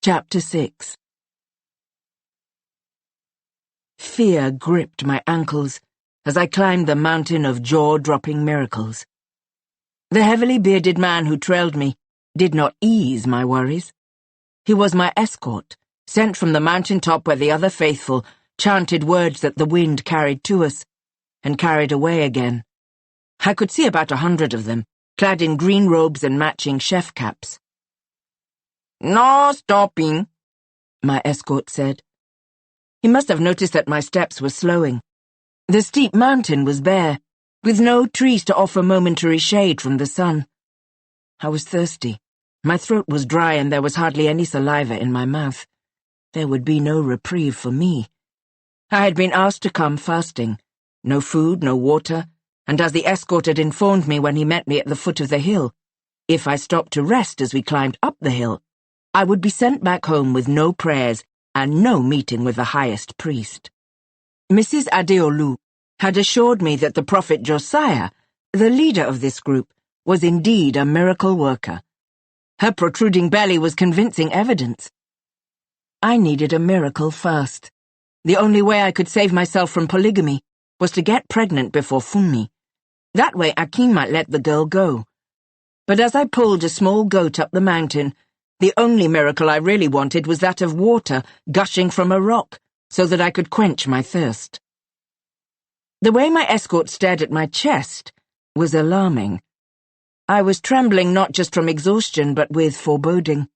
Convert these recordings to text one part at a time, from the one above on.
Chapter 6. Fear gripped my ankles as I climbed the mountain of jaw-dropping miracles. The heavily bearded man who trailed me did not ease my worries. He was my escort, sent from the mountain-top where the other faithful chanted words that the wind carried to us and carried away again. I could see about 100 of them, clad in green robes and matching chef caps. "No stopping," my escort said. He must have noticed that my steps were slowing. The steep mountain was bare, with no trees to offer momentary shade from the sun. I was thirsty. My throat was dry and there was hardly any saliva in my mouth. There would be no reprieve for me. I had been asked to come fasting. No food, no water, and as the escort had informed me when he met me at the foot of the hill, if I stopped to rest as we climbed up the hill, I would be sent back home with no prayers and no meeting with the highest priest. Mrs. Adeolu had assured me that the prophet Josiah, the leader of this group, was indeed a miracle worker. Her protruding belly was convincing evidence. I needed a miracle first. The only way I could save myself from polygamy was to get pregnant before Funmi. That way Akin might let the girl go. But as I pulled a small goat up the mountain, the only miracle I really wanted was that of water gushing from a rock, so that I could quench my thirst. The way my escort stared at my chest was alarming. I was trembling not just from exhaustion but with foreboding.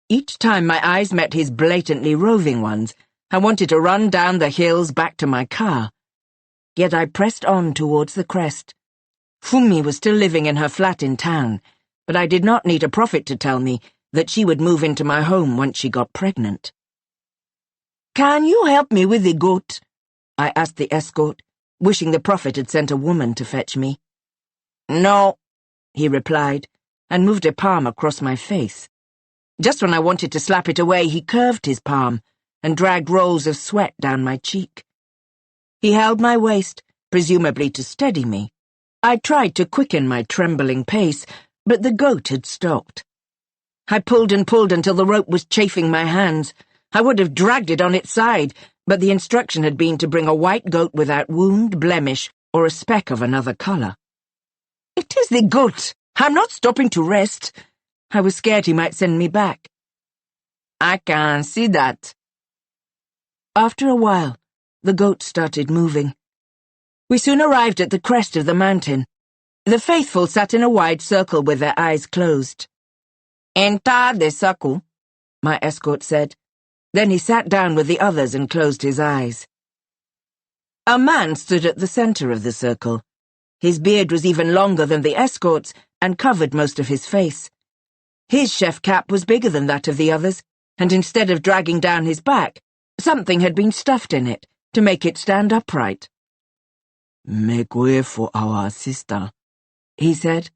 Each time my eyes met his blatantly roving ones, I wanted to run down the hills back to my car. Yet I pressed on towards the crest. Funmi was still living in her flat in town, but I did not need a prophet to tell me that she would move into my home once she got pregnant. "Can you help me with the goat?" I asked the escort, wishing the prophet had sent a woman to fetch me. "No," he replied, and moved a palm across my face. Just when I wanted to slap it away, he curved his palm and dragged rolls of sweat down my cheek. He held my waist, presumably to steady me. I tried to quicken my trembling pace, but the goat had stopped. I pulled and pulled until the rope was chafing my hands. I would have dragged it on its side, but the instruction had been to bring a white goat without wound, blemish, or a speck of another colour. "It is the goat. I'm not stopping to rest." I was scared he might send me back. "I can see that." After a while, the goat started moving. We soon arrived at the crest of the mountain. The faithful sat in a wide circle with their eyes closed. "Enter the circle," my escort said. Then he sat down with the others and closed his eyes. A man stood at the center of the circle. His beard was even longer than the escort's and covered most of his face. His chef cap was bigger than that of the others, and instead of dragging down his back, something had been stuffed in it to make it stand upright. "Make way for our sister," he said.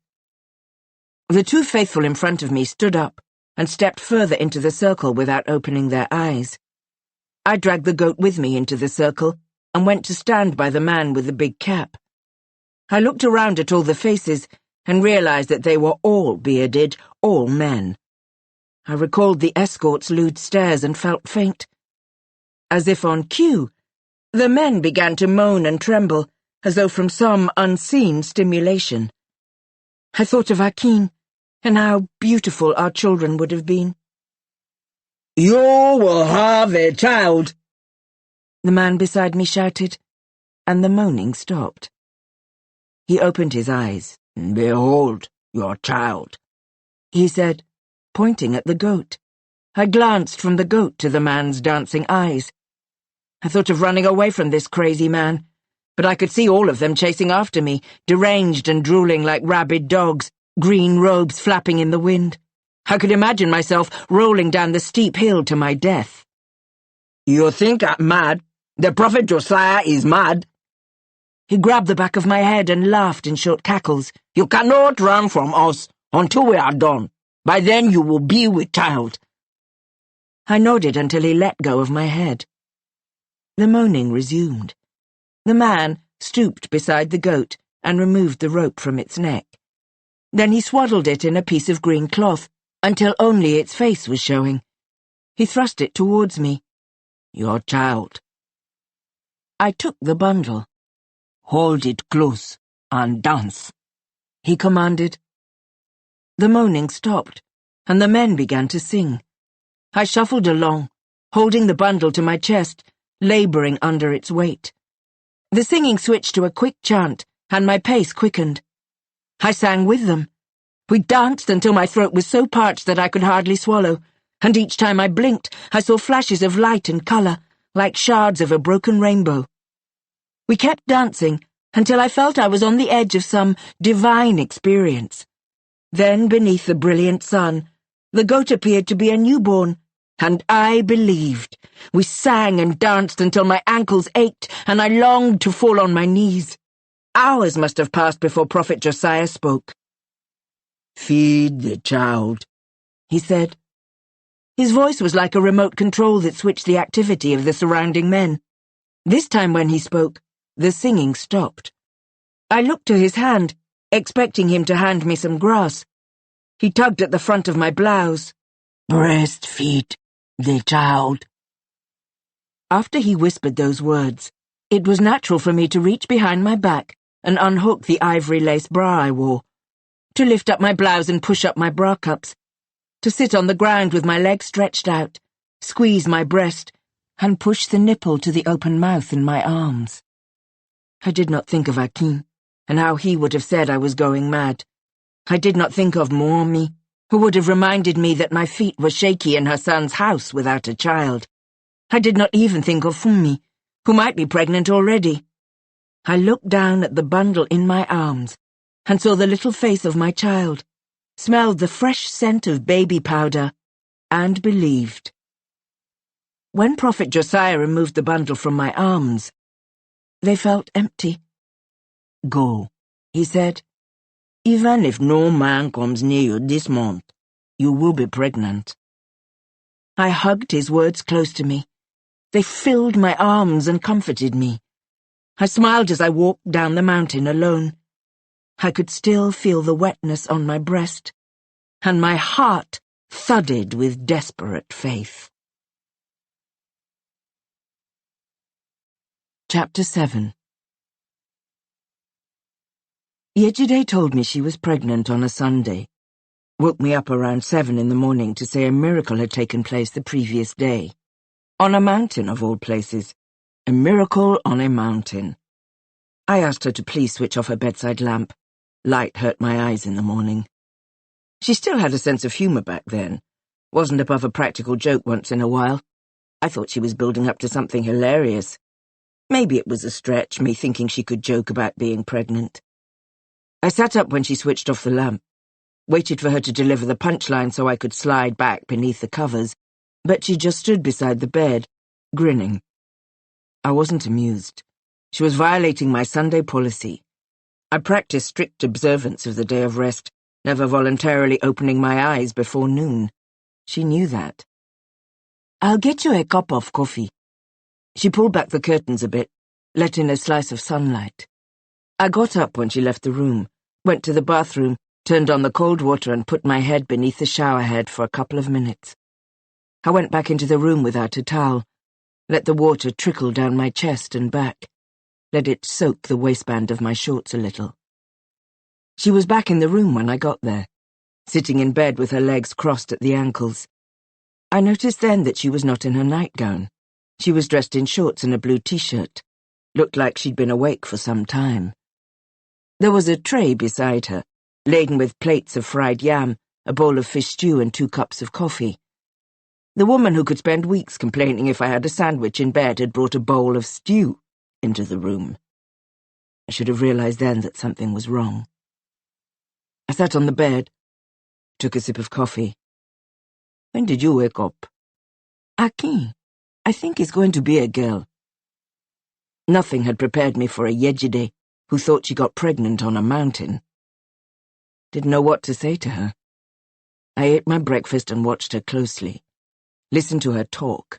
The two faithful in front of me stood up and stepped further into the circle without opening their eyes. I dragged the goat with me into the circle and went to stand by the man with the big cap. I looked around at all the faces and realized that they were all bearded, all men. I recalled the escort's lewd stares and felt faint. As if on cue, the men began to moan and tremble, as though from some unseen stimulation. I thought of Akin, and how beautiful our children would have been. "You will have a child," the man beside me shouted, and the moaning stopped. He opened his eyes. "Behold your child," he said, pointing at the goat. I glanced from the goat to the man's dancing eyes. I thought of running away from this crazy man, but I could see all of them chasing after me, deranged and drooling like rabid dogs, green robes flapping in the wind. I could imagine myself rolling down the steep hill to my death. "You think I'm mad? The prophet Josiah is mad." He grabbed the back of my head and laughed in short cackles. "You cannot run from us until we are done. By then you will be with child." I nodded until he let go of my head. The moaning resumed. The man stooped beside the goat and removed the rope from its neck. Then he swaddled it in a piece of green cloth until only its face was showing. He thrust it towards me. "Your child." I took the bundle. "Hold it close and dance," he commanded. The moaning stopped, and the men began to sing. I shuffled along, holding the bundle to my chest, laboring under its weight. The singing switched to a quick chant, and my pace quickened. I sang with them. We danced until my throat was so parched that I could hardly swallow, and each time I blinked, I saw flashes of light and colour, like shards of a broken rainbow. We kept dancing until I felt I was on the edge of some divine experience. Then, beneath the brilliant sun, the goat appeared to be a newborn, and I believed. We sang and danced until my ankles ached, and I longed to fall on my knees. Hours must have passed before Prophet Josiah spoke. "Feed the child," he said. His voice was like a remote control that switched the activity of the surrounding men. This time when he spoke, the singing stopped. I looked to his hand, expecting him to hand me some grass. He tugged at the front of my blouse. "Breastfeed the child." After he whispered those words, it was natural for me to reach behind my back and unhook the ivory lace bra I wore, to lift up my blouse and push up my bra cups, to sit on the ground with my legs stretched out, squeeze my breast, and push the nipple to the open mouth in my arms. I did not think of Akin, and how he would have said I was going mad. I did not think of Mommy, who would have reminded me that my feet were shaky in her son's house without a child. I did not even think of Fumi, who might be pregnant already. I looked down at the bundle in my arms and saw the little face of my child, smelled the fresh scent of baby powder, and believed. When Prophet Josiah removed the bundle from my arms, they felt empty. "Go," he said. "Even if no man comes near you this month, you will be pregnant." I hugged his words close to me. They filled my arms and comforted me. I smiled as I walked down the mountain alone. I could still feel the wetness on my breast, and my heart thudded with desperate faith. Chapter 7. Yejide told me she was pregnant on a Sunday. Woke me up around 7 in the morning to say a miracle had taken place the previous day. On a mountain, of all places. A miracle on a mountain. I asked her to please switch off her bedside lamp. Light hurt my eyes in the morning. She still had a sense of humour back then. Wasn't above a practical joke once in a while. I thought she was building up to something hilarious. Maybe it was a stretch, me thinking she could joke about being pregnant. I sat up when she switched off the lamp, waited for her to deliver the punchline so I could slide back beneath the covers, but she just stood beside the bed, grinning. I wasn't amused. She was violating my Sunday policy. I practiced strict observance of the day of rest, never voluntarily opening my eyes before noon. She knew that. "I'll get you a cup of coffee." She pulled back the curtains a bit, let in a slice of sunlight. I got up when she left the room, went to the bathroom, turned on the cold water and put my head beneath the shower head for a couple of minutes. I went back into the room without a towel, let the water trickle down my chest and back, let it soak the waistband of my shorts a little. She was back in the room when I got there, sitting in bed with her legs crossed at the ankles. I noticed then that she was not in her nightgown. She was dressed in shorts and a blue t-shirt. Looked like she'd been awake for some time. There was a tray beside her, laden with plates of fried yam, a bowl of fish stew and 2 cups of coffee. The woman who could spend weeks complaining if I had a sandwich in bed had brought a bowl of stew into the room. I should have realized then that something was wrong. I sat on the bed, took a sip of coffee. "When did you wake up?" "Akin, I think it's going to be a girl." Nothing had prepared me for a Yejide who thought she got pregnant on a mountain. Didn't know what to say to her. I ate my breakfast and watched her closely. Listened to her talk.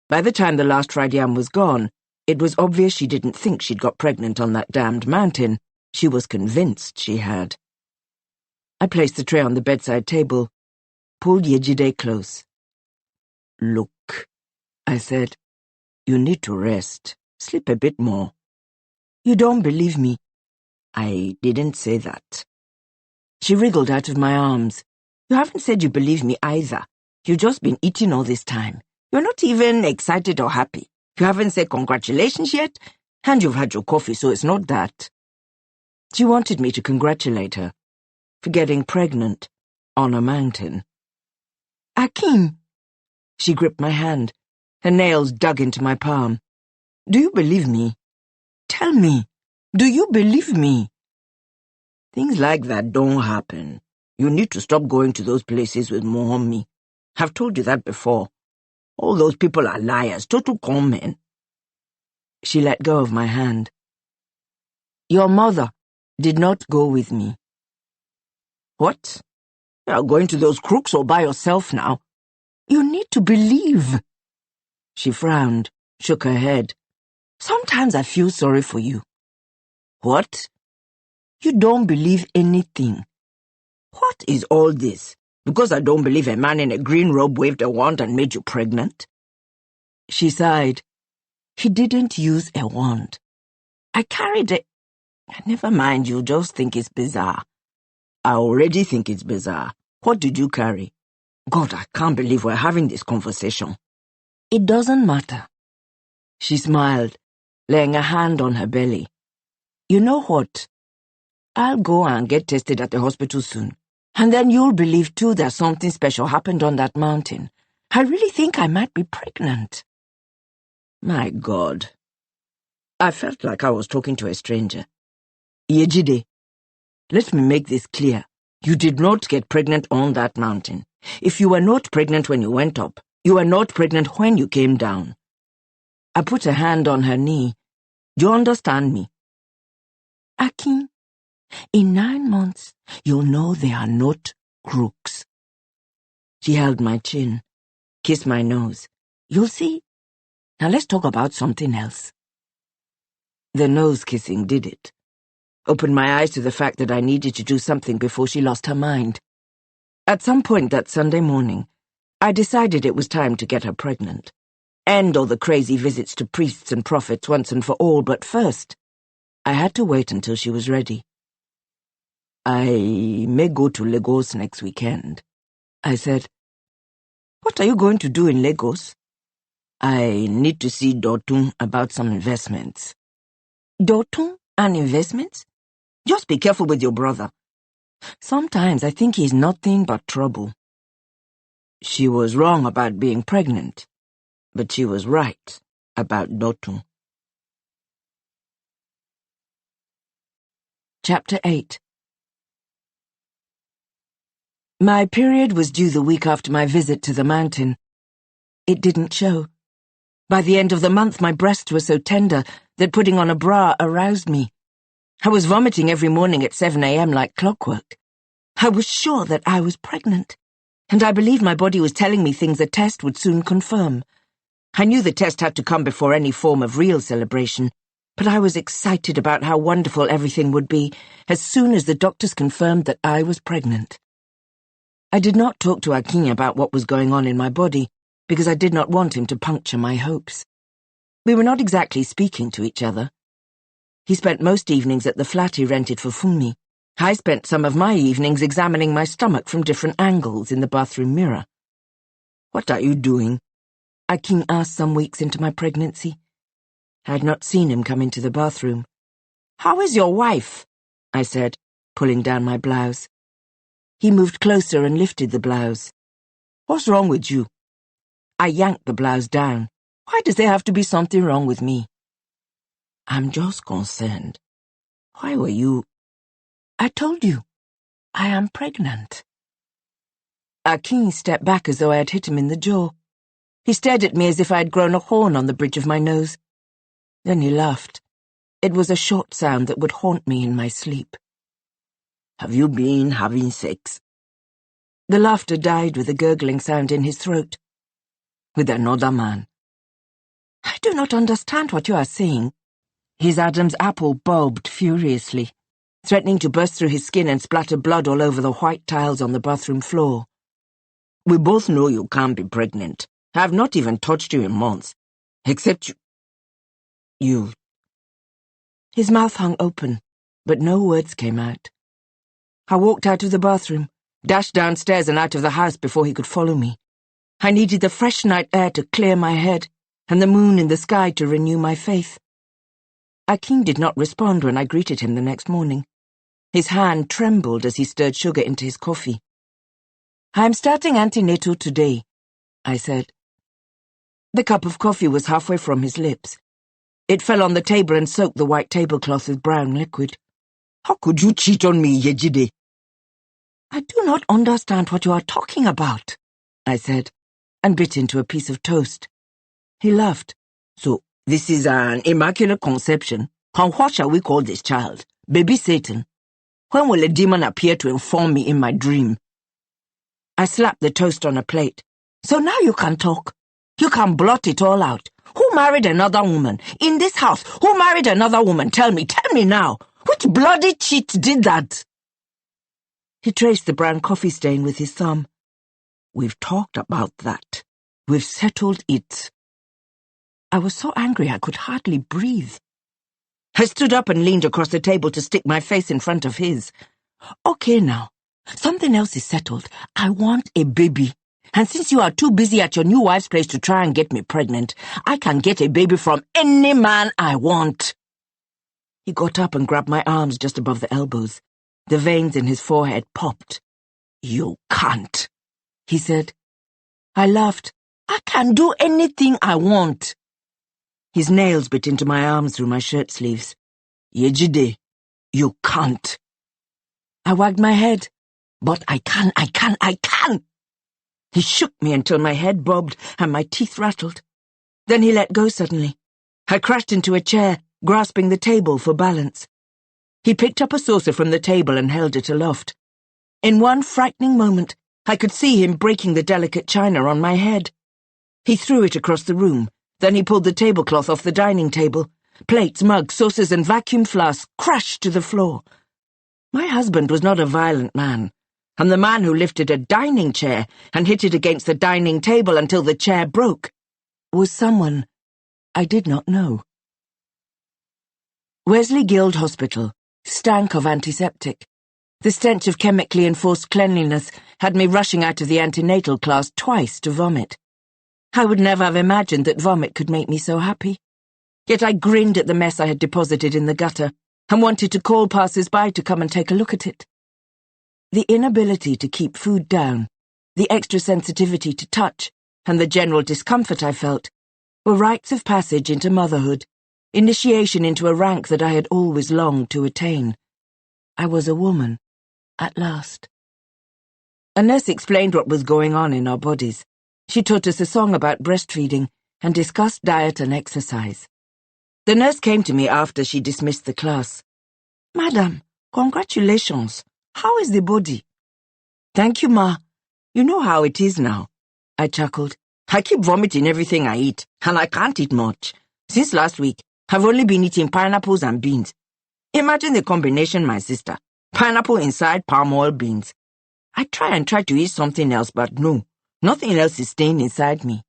By the time the last fried yam was gone, it was obvious she didn't think she'd got pregnant on that damned mountain. She was convinced she had. I placed the tray on the bedside table, pulled Yejide close. Look, I said, you need to rest. Sleep a bit more. You don't believe me. I didn't say that. She wriggled out of my arms. You haven't said you believe me either. You've just been eating all this time. You're not even excited or happy. You haven't said congratulations yet, and you've had your coffee, so it's not that. She wanted me to congratulate her for getting pregnant on a mountain. Akin! She gripped my hand. Her nails dug into my palm. Do you believe me? Tell me, do you believe me? Things like that don't happen. You need to stop going to those places with Mommy. I've told you that before. All those people are liars, total con men. She let go of my hand. Your mother did not go with me. What? You are going to those crooks all by yourself now? You need to believe. She frowned, shook her head. Sometimes I feel sorry for you. What? You don't believe anything. What is all this? Because I don't believe a man in a green robe waved a wand and made you pregnant? She sighed. He didn't use a wand. I carried it. Never mind, you just think it's bizarre. I already think it's bizarre. What did you carry? God, I can't believe we're having this conversation. It doesn't matter. She smiled, laying a hand on her belly. You know what? I'll go and get tested at the hospital soon. And then you'll believe too that something special happened on that mountain. I really think I might be pregnant. My God. I felt like I was talking to a stranger. Yejide, let me make this clear. You did not get pregnant on that mountain. If you were not pregnant when you went up, you were not pregnant when you came down. I put a hand on her knee. Do you understand me? Akin, in 9 months, you'll know they are not crooks. She held my chin, kissed my nose. You'll see. Now let's talk about something else. The nose kissing did it. Opened my eyes to the fact that I needed to do something before she lost her mind. At some point that Sunday morning, I decided it was time to get her pregnant. End all the crazy visits to priests and prophets once and for all, but first, I had to wait until she was ready. I may go to Lagos next weekend, I said. What are you going to do in Lagos? I need to see Dotun about some investments. Dotun and investments? Just be careful with your brother. Sometimes I think he's nothing but trouble. She was wrong about being pregnant, but she was right about Dotun. Chapter 8. My period was due the week after my visit to the mountain. It didn't show. By the end of the month, my breasts were so tender that putting on a bra aroused me. I was vomiting every morning at 7 a.m. like clockwork. I was sure that I was pregnant, and I believed my body was telling me things a test would soon confirm. I knew the test had to come before any form of real celebration, but I was excited about how wonderful everything would be as soon as the doctors confirmed that I was pregnant. I did not talk to Akin about what was going on in my body, because I did not want him to puncture my hopes. We were not exactly speaking to each other. He spent most evenings at the flat he rented for Funmi. I spent some of my evenings examining my stomach from different angles in the bathroom mirror. What are you doing? Akin asked some weeks into my pregnancy. I had not seen him come into the bathroom. How is your wife? I said, pulling down my blouse. He moved closer and lifted the blouse. What's wrong with you? I yanked the blouse down. Why does there have to be something wrong with me? I'm just concerned. Why were you... I told you. I am pregnant. Akin stepped back as though I had hit him in the jaw. He stared at me as if I had grown a horn on the bridge of my nose. Then he laughed. It was a short sound that would haunt me in my sleep. Have you been having sex? The laughter died with a gurgling sound in his throat. With another man. I do not understand what you are saying. His Adam's apple bulbed furiously, threatening to burst through his skin and splatter blood all over the white tiles on the bathroom floor. We both know you can't be pregnant. I have not even touched you in months. Except you. His mouth hung open, but no words came out. I walked out of the bathroom, dashed downstairs and out of the house before he could follow me. I needed the fresh night air to clear my head, and the moon in the sky to renew my faith. Akin did not respond when I greeted him the next morning. His hand trembled as he stirred sugar into his coffee. "I am starting antenatal today," I said. The cup of coffee was halfway from his lips. It fell on the table and soaked the white tablecloth with brown liquid. "How could you cheat on me, Yejide?" "I do not understand what you are talking about," I said, and bit into a piece of toast. He laughed. "So, this is an immaculate conception. And what shall we call this child? Baby Satan? When will a demon appear to inform me in my dream?" I slapped the toast on a plate. "So now you can talk. You can blot it all out. Who married another woman? In this house, who married another woman? Tell me now. Which bloody cheat did that?" He traced the brown coffee stain with his thumb. "We've talked about that. We've settled it." I was so angry I could hardly breathe. I stood up and leaned across the table to stick my face in front of his. "Okay now. Something else is settled. I want a baby. And since you are too busy at your new wife's place to try and get me pregnant, I can get a baby from any man I want." He got up and grabbed my arms just above the elbows. The veins in his forehead popped. "You can't," he said. I laughed. "I can do anything I want." His nails bit into my arms through my shirt sleeves. "Yejide, you can't." I wagged my head. "But I can. He shook me until my head bobbed and my teeth rattled. Then he let go suddenly. I crashed into a chair, grasping the table for balance. He picked up a saucer from the table and held it aloft. In one frightening moment, I could see him breaking the delicate china on my head. He threw it across the room. Then he pulled the tablecloth off the dining table. Plates, mugs, saucers, and vacuum flasks crashed to the floor. My husband was not a violent man, and the man who lifted a dining chair and hit it against the dining table until the chair broke was someone I did not know. Wesley Guild Hospital stank of antiseptic. The stench of chemically enforced cleanliness had me rushing out of the antenatal class twice to vomit. I would never have imagined that vomit could make me so happy. Yet I grinned at the mess I had deposited in the gutter and wanted to call passers-by to come and take a look at it. The inability to keep food down, the extra sensitivity to touch, and the general discomfort I felt were rites of passage into motherhood, initiation into a rank that I had always longed to attain. I was a woman, at last. A nurse explained what was going on in our bodies. She taught us a song about breastfeeding and discussed diet and exercise. The nurse came to me after she dismissed the class. "Madam, congratulations. How is the body?" "Thank you, Ma. You know how it is now," I chuckled. "I keep vomiting everything I eat, and I can't eat much. Since last week, I've only been eating pineapples and beans. Imagine the combination, my sister. Pineapple inside palm oil beans. I try to eat something else, but no, nothing else is staying inside me."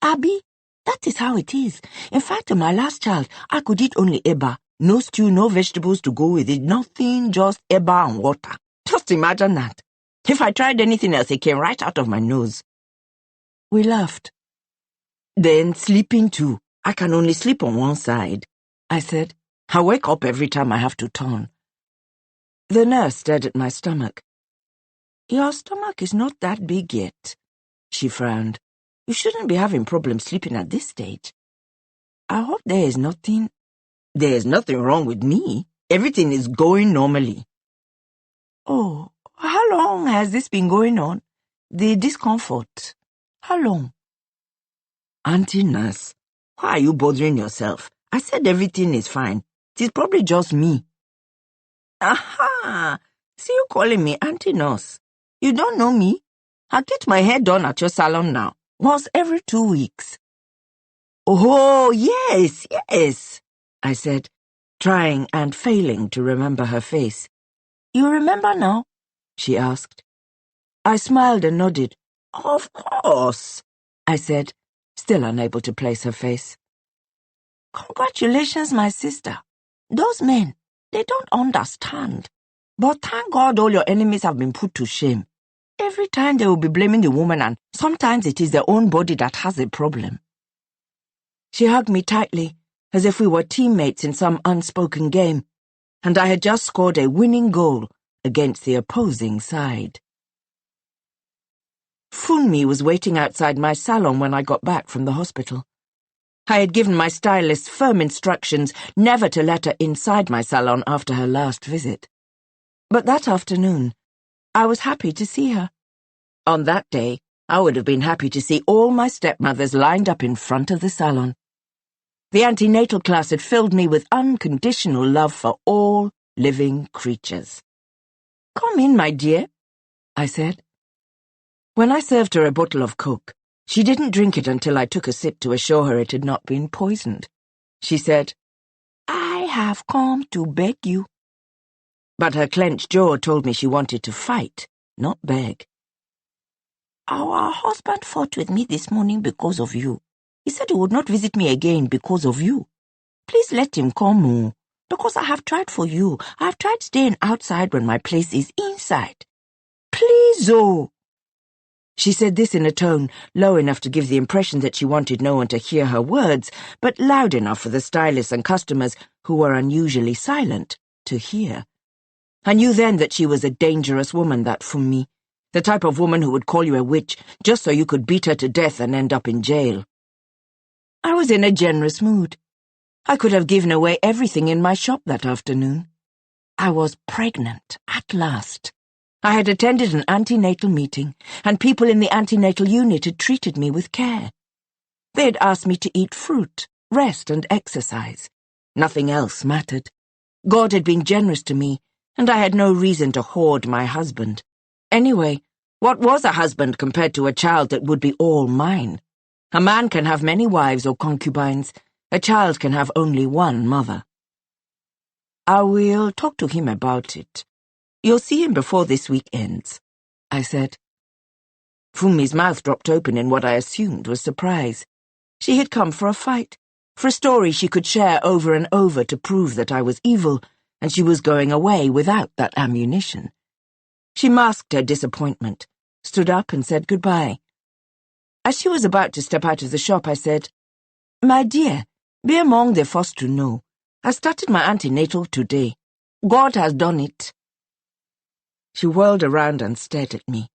"Abby, that is how it is. In fact, my last child, I could eat only eba. No stew, no vegetables to go with it, nothing, just eba and water. Just imagine that. If I tried anything else, it came right out of my nose." We laughed. "Then sleeping too. I can only sleep on one side," I said. "I wake up every time I have to turn." The nurse stared at my stomach. "Your stomach is not that big yet," she frowned. "You shouldn't be having problems sleeping at this stage. I hope there is nothing—" "There's nothing wrong with me. Everything is going normally." "Oh, how long has this been going on? The discomfort. How long?" "Auntie Nurse, why are you bothering yourself? I said everything is fine. It is probably just me." "Aha! See you calling me Auntie Nurse. You don't know me? I get my hair done at your salon now, once every 2 weeks." "Oh, yes, I said, trying and failing to remember her face. "You remember now?" she asked. I smiled and nodded. "Of course." I said, still unable to place her face. Congratulations, my sister. Those men, they don't understand. But thank God all your enemies have been put to shame. Every time they will be blaming the woman, and sometimes it is their own body that has a problem. She hugged me tightly, as if we were teammates in some unspoken game, and I had just scored a winning goal against the opposing side. Funmi was waiting outside my salon when I got back from the hospital. I had given my stylist firm instructions never to let her inside my salon after her last visit. But that afternoon, I was happy to see her. On that day, I would have been happy to see all my stepmothers lined up in front of the salon. The antenatal class had filled me with unconditional love for all living creatures. Come in, my dear, I said. When I served her a bottle of Coke, she didn't drink it until I took a sip to assure her it had not been poisoned. She said, I have come to beg you. But her clenched jaw told me she wanted to fight, not beg. Our husband fought with me this morning because of you. He said he would not visit me again because of you. Please let him come, oh, because I have tried for you. I have tried staying outside when my place is inside. Please, oh. She said this in a tone low enough to give the impression that she wanted no one to hear her words, but loud enough for the stylists and customers, who were unusually silent, to hear. I knew then that she was a dangerous woman, that Funmi, the type of woman who would call you a witch just so you could beat her to death and end up in jail. I was in a generous mood. I could have given away everything in my shop that afternoon. I was pregnant at last. I had attended an antenatal meeting, and people in the antenatal unit had treated me with care. They had asked me to eat fruit, rest, and exercise. Nothing else mattered. God had been generous to me, and I had no reason to hoard my husband. Anyway, what was a husband compared to a child that would be all mine? A man can have many wives or concubines. A child can have only one mother. I will talk to him about it. You'll see him before this week ends, I said. Funmi's mouth dropped open in what I assumed was surprise. She had come for a fight, for a story she could share over and over to prove that I was evil, and she was going away without that ammunition. She masked her disappointment, stood up and said goodbye. As she was about to step out of the shop, I said, My dear, be among the first to know. I started my antenatal today. God has done it. She whirled around and stared at me.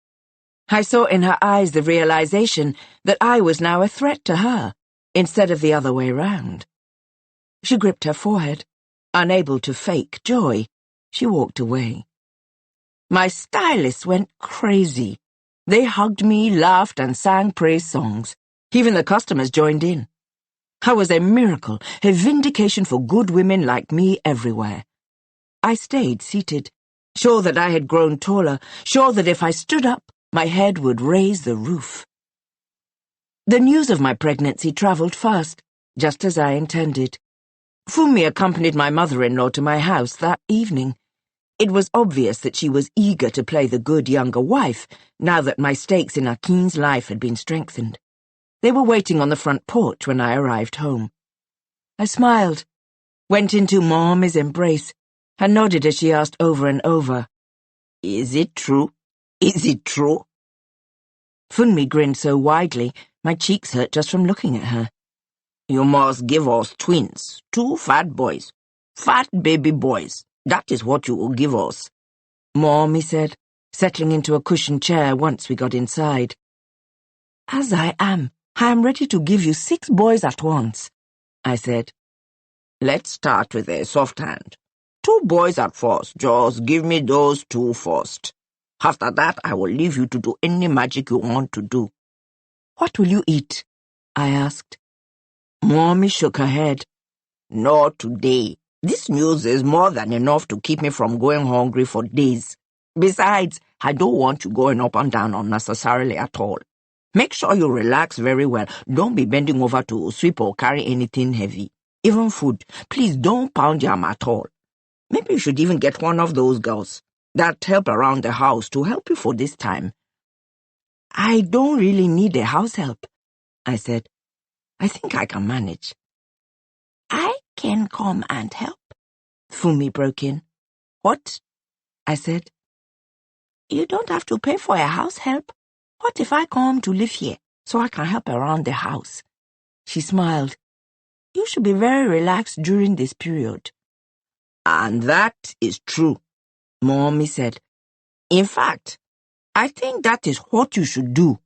I saw in her eyes the realization that I was now a threat to her, instead of the other way round. She gripped her forehead. Unable to fake joy, she walked away. My stylists went crazy. They hugged me, laughed, and sang praise songs. Even the customers joined in. I was a miracle, a vindication for good women like me everywhere. I stayed seated, sure that I had grown taller, sure that if I stood up, my head would raise the roof. The news of my pregnancy travelled fast, just as I intended. Funmi accompanied my mother-in-law to my house that evening. It was obvious that she was eager to play the good younger wife, now that my stakes in Akin's life had been strengthened. They were waiting on the front porch when I arrived home. I smiled, went into Mommy's embrace, and nodded as she asked over and over, Is it true? Is it true? Funmi grinned so widely, my cheeks hurt just from looking at her. You must give us twins, 2 fat boys, fat baby boys. That is what you will give us. Mommy said, settling into a cushioned chair once we got inside. As I am ready to give you 6 boys at once, I said. Let's start with a soft hand. 2 boys at first. Just give me those 2 first. After that, I will leave you to do any magic you want to do. What will you eat? I asked. Mommy shook her head. Not today. This news is more than enough to keep me from going hungry for days. Besides, I don't want you going up and down unnecessarily at all. Make sure you relax very well. Don't be bending over to sweep or carry anything heavy. Even food. Please don't pound yam at all. Maybe you should even get one of those girls that help around the house to help you for this time. I don't really need a house help. I said. I think I can manage. I can come and help, Fumi broke in. What? I said. You don't have to pay for a house help. What if I come to live here so I can help around the house? She smiled. You should be very relaxed during this period. And that is true, Mommy said. In fact, I think that is what you should do.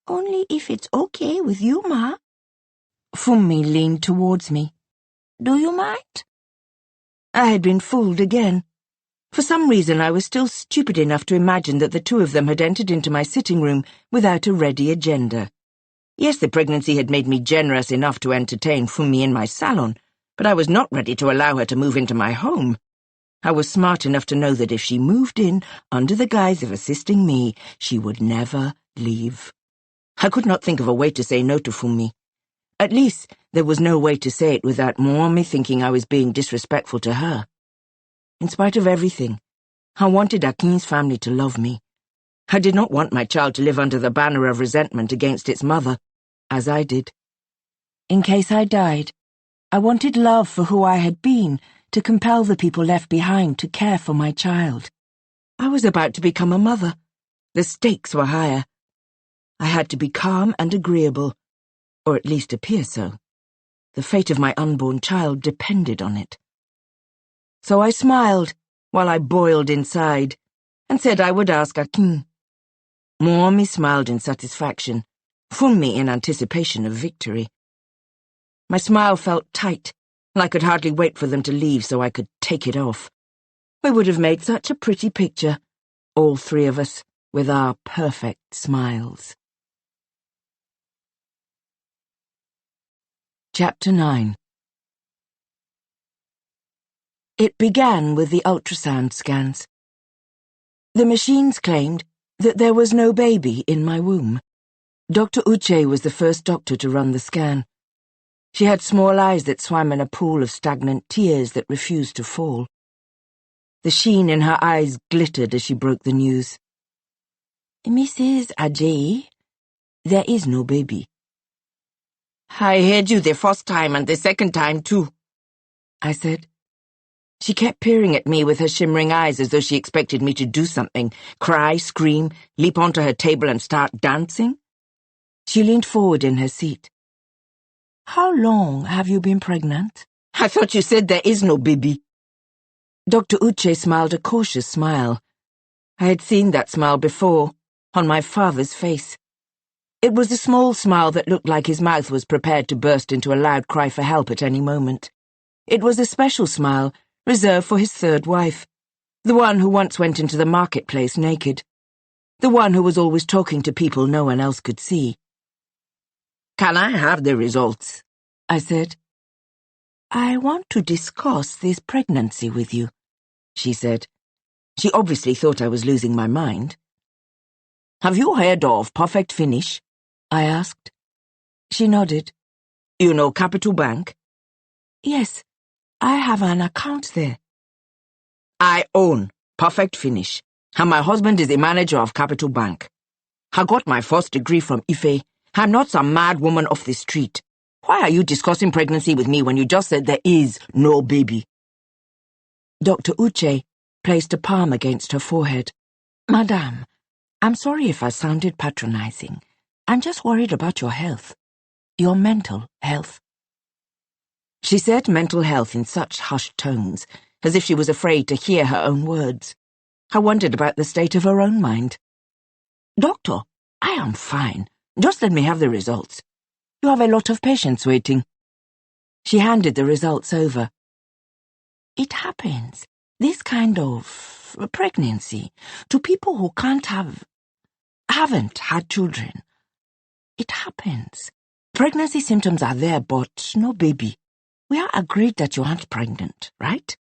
Only if it's okay with you, Ma. Fumi leaned towards me. Do you mind? I had been fooled again. For some reason I was still stupid enough to imagine that the two of them had entered into my sitting room without a ready agenda. Yes, the pregnancy had made me generous enough to entertain Fumi in my salon, but I was not ready to allow her to move into my home. I was smart enough to know that if she moved in under the guise of assisting me, she would never leave. I could not think of a way to say no to Fumi. At least, there was no way to say it without Mommy thinking I was being disrespectful to her. In spite of everything, I wanted Akin's family to love me. I did not want my child to live under the banner of resentment against its mother, as I did. In case I died, I wanted love for who I had been to compel the people left behind to care for my child. I was about to become a mother. The stakes were higher. I had to be calm and agreeable, or at least appear so. The fate of my unborn child depended on it. So I smiled while I boiled inside and said I would ask Akin. Mommy smiled in satisfaction, Fumi in anticipation of victory. My smile felt tight, and I could hardly wait for them to leave so I could take it off. We would have made such a pretty picture, all three of us, with our perfect smiles. Chapter 9. It began with the ultrasound scans. The machines claimed that there was no baby in my womb. Dr. Uche was the first doctor to run the scan. She had small eyes that swam in a pool of stagnant tears that refused to fall. The sheen in her eyes glittered as she broke the news. Mrs. Ajayi, there is no baby. I heard you the first time and the second time too, I said. She kept peering at me with her shimmering eyes as though she expected me to do something, cry, scream, leap onto her table and start dancing. She leaned forward in her seat. How long have you been pregnant? I thought you said there is no baby. Dr. Uche smiled a cautious smile. I had seen that smile before, on my father's face. It was a small smile that looked like his mouth was prepared to burst into a loud cry for help at any moment. It was a special smile, reserved for his third wife, the one who once went into the marketplace naked, the one who was always talking to people no one else could see. Can I have the results? I said. I want to discuss this pregnancy with you, she said. She obviously thought I was losing my mind. Have you heard of Perfect Finish? I asked. She nodded. You know Capital Bank? Yes. I have an account there. I own Perfect Finish, and my husband is the manager of Capital Bank. I got my first degree from Ife. I'm not some mad woman off the street. Why are you discussing pregnancy with me when you just said there is no baby? Dr. Uche placed a palm against her forehead. Madame, I'm sorry if I sounded patronizing. I'm just worried about your health. Your mental health. She said mental health in such hushed tones, as if she was afraid to hear her own words. I wondered about the state of her own mind. Doctor, I am fine. Just let me have the results. You have a lot of patients waiting. She handed the results over. It happens, this kind of pregnancy, to people who haven't had children. It happens. Pregnancy symptoms are there, but no baby. We are agreed that you aren't pregnant, right?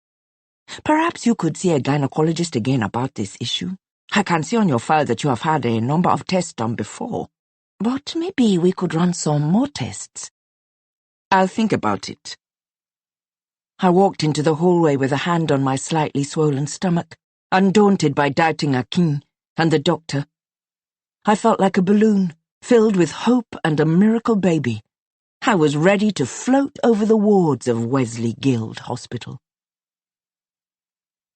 Perhaps you could see a gynecologist again about this issue. I can see on your file that you have had a number of tests done before. But maybe we could run some more tests. I'll think about it. I walked into the hallway with a hand on my slightly swollen stomach, undaunted by doubting Akin and the doctor. I felt like a balloon, filled with hope and a miracle baby, I was ready to float over the wards of Wesley Guild Hospital.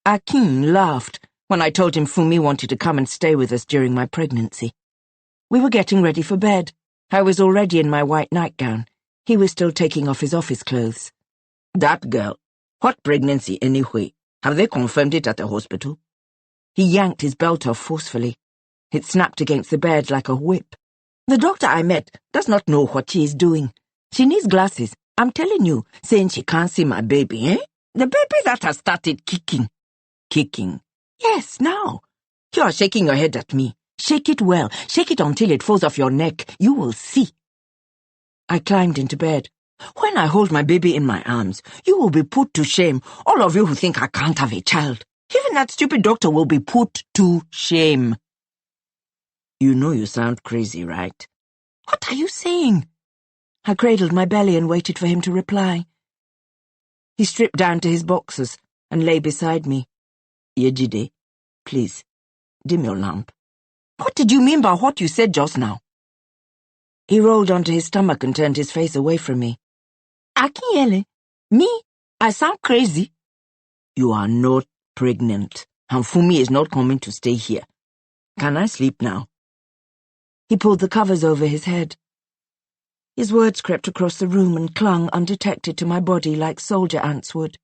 Akin laughed when I told him Fumi wanted to come and stay with us during my pregnancy. We were getting ready for bed. I was already in my white nightgown. He was still taking off his office clothes. That girl. What pregnancy anyway? Have they confirmed it at the hospital? He yanked his belt off forcefully. It snapped against the bed like a whip. The doctor I met does not know what she is doing. She needs glasses. I'm telling you, saying she can't see my baby, eh? The baby that has started kicking. Kicking? Yes, now. You are shaking your head at me. Shake it well. Shake it until it falls off your neck. You will see. I climbed into bed. When I hold my baby in my arms, you will be put to shame. All of you who think I can't have a child. Even that stupid doctor will be put to shame. You know you sound crazy, right? What are you saying? I cradled my belly and waited for him to reply. He stripped down to his boxers and lay beside me. Yejide, please, dim your lamp. What did you mean by what you said just now? He rolled onto his stomach and turned his face away from me. Akinyele, me? I sound crazy? You are not pregnant, and Fumi is not coming to stay here. Can I sleep now? He pulled the covers over his head. His words crept across the room and clung undetected to my body like soldier ants would.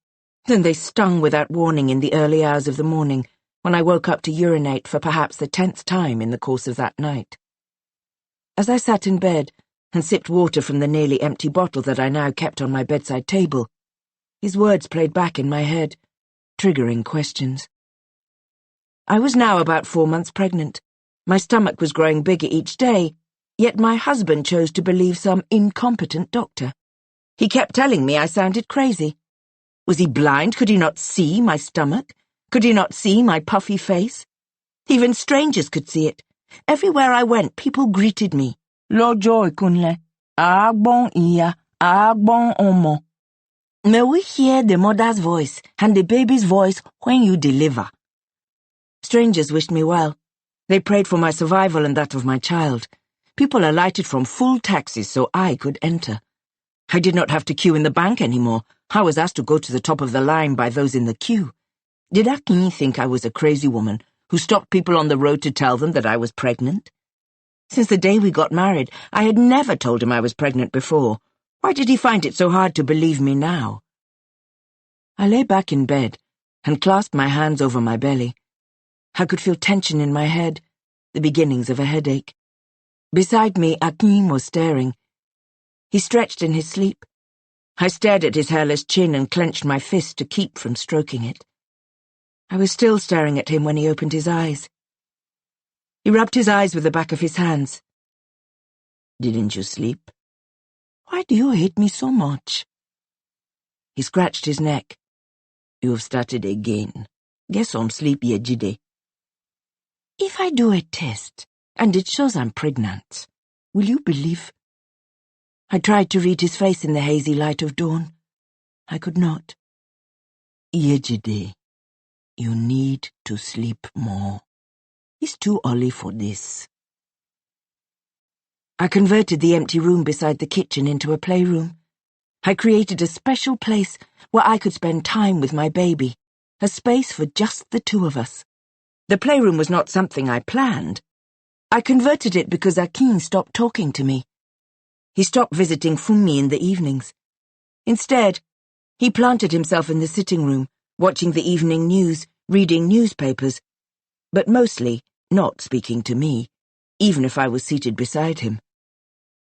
Then they stung without warning in the early hours of the morning, when I woke up to urinate for perhaps the 10th time in the course of that night. As I sat in bed and sipped water from the nearly empty bottle that I now kept on my bedside table, his words played back in my head, triggering questions. I was now about 4 months pregnant. My stomach was growing bigger each day, yet my husband chose to believe some incompetent doctor. He kept telling me I sounded crazy. Was he blind? Could he not see my stomach? Could he not see my puffy face? Even strangers could see it. Everywhere I went, people greeted me. Lojo ikunle, agbon iya, agbon omo. May we hear the mother's voice and the baby's voice when you deliver. Strangers wished me well. They prayed for my survival and that of my child. People alighted from full taxis so I could enter. I did not have to queue in the bank anymore. I was asked to go to the top of the line by those in the queue. Did Akin think I was a crazy woman who stopped people on the road to tell them that I was pregnant? Since the day we got married, I had never told him I was pregnant before. Why did he find it so hard to believe me now? I lay back in bed and clasped my hands over my belly. I could feel tension in my head, the beginnings of a headache. Beside me, Akin was staring. He stretched in his sleep. I stared at his hairless chin and clenched my fist to keep from stroking it. I was still staring at him when he opened his eyes. He rubbed his eyes with the back of his hands. Didn't you sleep? Why do you hate me so much? He scratched his neck. You have started again. Get some sleep, Yejide. If I do a test, and it shows I'm pregnant, will you believe? I tried to read his face in the hazy light of dawn. I could not. Yejide, you need to sleep more. It's too early for this. I converted the empty room beside the kitchen into a playroom. I created a special place where I could spend time with my baby, a space for just the two of us. The playroom was not something I planned. I converted it because Akin stopped talking to me. He stopped visiting Fumi in the evenings. Instead, he planted himself in the sitting room, watching the evening news, reading newspapers, but mostly not speaking to me, even if I was seated beside him.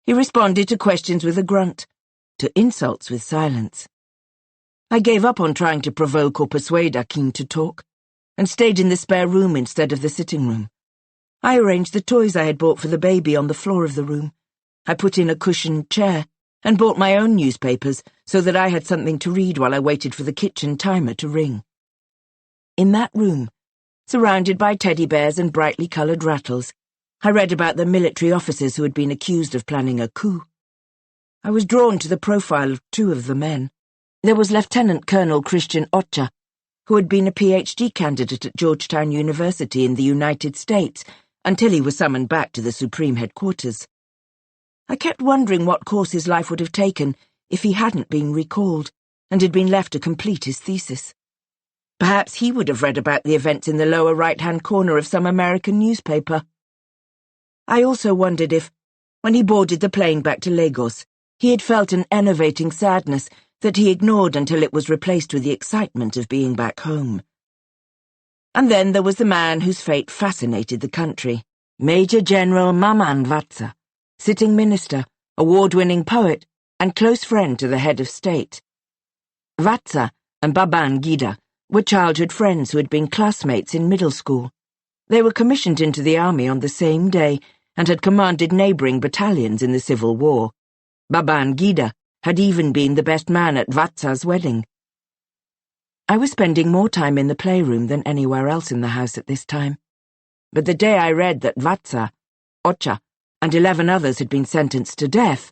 He responded to questions with a grunt, to insults with silence. I gave up on trying to provoke or persuade Akin to talk, and stayed in the spare room instead of the sitting room. I arranged the toys I had bought for the baby on the floor of the room. I put in a cushioned chair and bought my own newspapers so that I had something to read while I waited for the kitchen timer to ring. In that room, surrounded by teddy bears and brightly coloured rattles, I read about the military officers who had been accused of planning a coup. I was drawn to the profile of two of the men. There was Lieutenant Colonel Christian Ocha, who had been a PhD candidate at Georgetown University in the United States until he was summoned back to the Supreme Headquarters. I kept wondering what course his life would have taken if he hadn't been recalled and had been left to complete his thesis. Perhaps he would have read about the events in the lower right-hand corner of some American newspaper. I also wondered if, when he boarded the plane back to Lagos, he had felt an enervating sadness that he ignored until it was replaced with the excitement of being back home. And then there was the man whose fate fascinated the country, Major General Maman Vatsa, sitting minister, award-winning poet, and close friend to the head of state. Vatsa and Babangida were childhood friends who had been classmates in middle school. They were commissioned into the army on the same day and had commanded neighbouring battalions in the Civil War. Babangida had even been the best man at Vatsa's wedding. I was spending more time in the playroom than anywhere else in the house at this time. But the day I read that Vatsa, Ocha, and 11 others had been sentenced to death,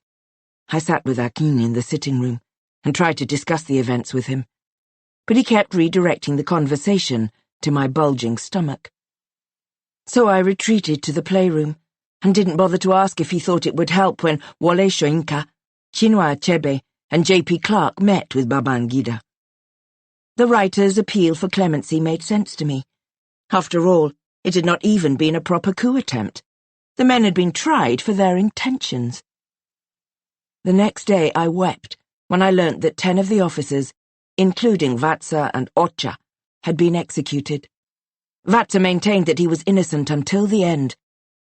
I sat with Akin in the sitting room and tried to discuss the events with him. But he kept redirecting the conversation to my bulging stomach. So I retreated to the playroom and didn't bother to ask if he thought it would help when Wole Soyinka, Chinua Achebe, and J.P. Clark met with Babangida. The writer's appeal for clemency made sense to me. After all, it had not even been a proper coup attempt. The men had been tried for their intentions. The next day I wept when I learnt that 10 of the officers, including Vatsa and Ocha, had been executed. Vatsa maintained that he was innocent until the end,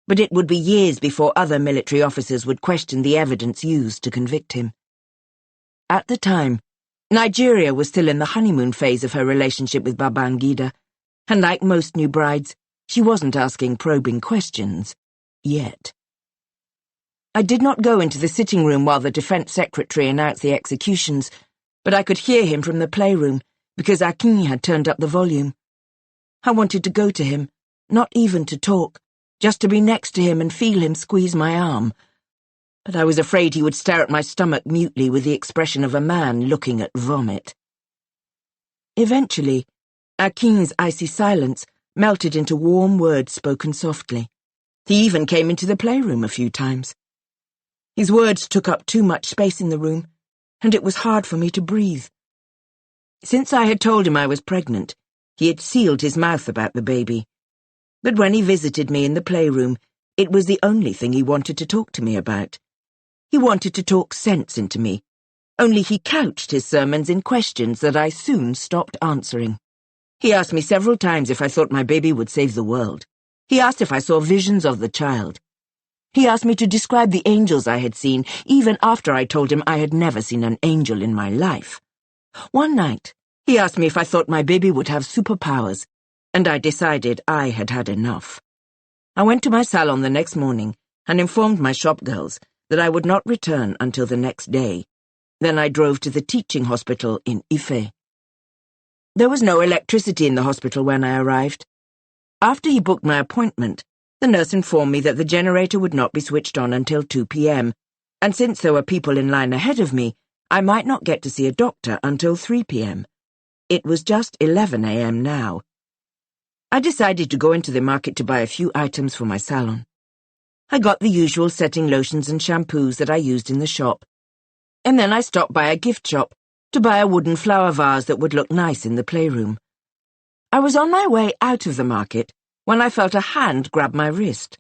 but it would be years before other military officers would question the evidence used to convict him. At the time, Nigeria was still in the honeymoon phase of her relationship with Babangida, and like most new brides, she wasn't asking probing questions, yet. I did not go into the sitting room while the Defense Secretary announced the executions, but I could hear him from the playroom because Akin had turned up the volume. I wanted to go to him, not even to talk, just to be next to him and feel him squeeze my arm. But I was afraid he would stare at my stomach mutely with the expression of a man looking at vomit. Eventually, Akin's icy silence melted into warm words spoken softly. He even came into the playroom a few times. His words took up too much space in the room, and it was hard for me to breathe. Since I had told him I was pregnant, he had sealed his mouth about the baby. But when he visited me in the playroom, it was the only thing he wanted to talk to me about. He wanted to talk sense into me, only he couched his sermons in questions that I soon stopped answering. He asked me several times if I thought my baby would save the world. He asked if I saw visions of the child. He asked me to describe the angels I had seen, even after I told him I had never seen an angel in my life. One night, he asked me if I thought my baby would have superpowers, and I decided I had had enough. I went to my salon the next morning and informed my shop girls that I would not return until the next day. Then I drove to the teaching hospital in Ife. There was no electricity in the hospital when I arrived. After he booked my appointment, the nurse informed me that the generator would not be switched on until 2 p.m., and since there were people in line ahead of me, I might not get to see a doctor until 3 p.m. It was just 11 a.m. now. I decided to go into the market to buy a few items for my salon. I got the usual setting lotions and shampoos that I used in the shop, and then I stopped by a gift shop to buy a wooden flower vase that would look nice in the playroom. I was on my way out of the market when I felt a hand grab my wrist.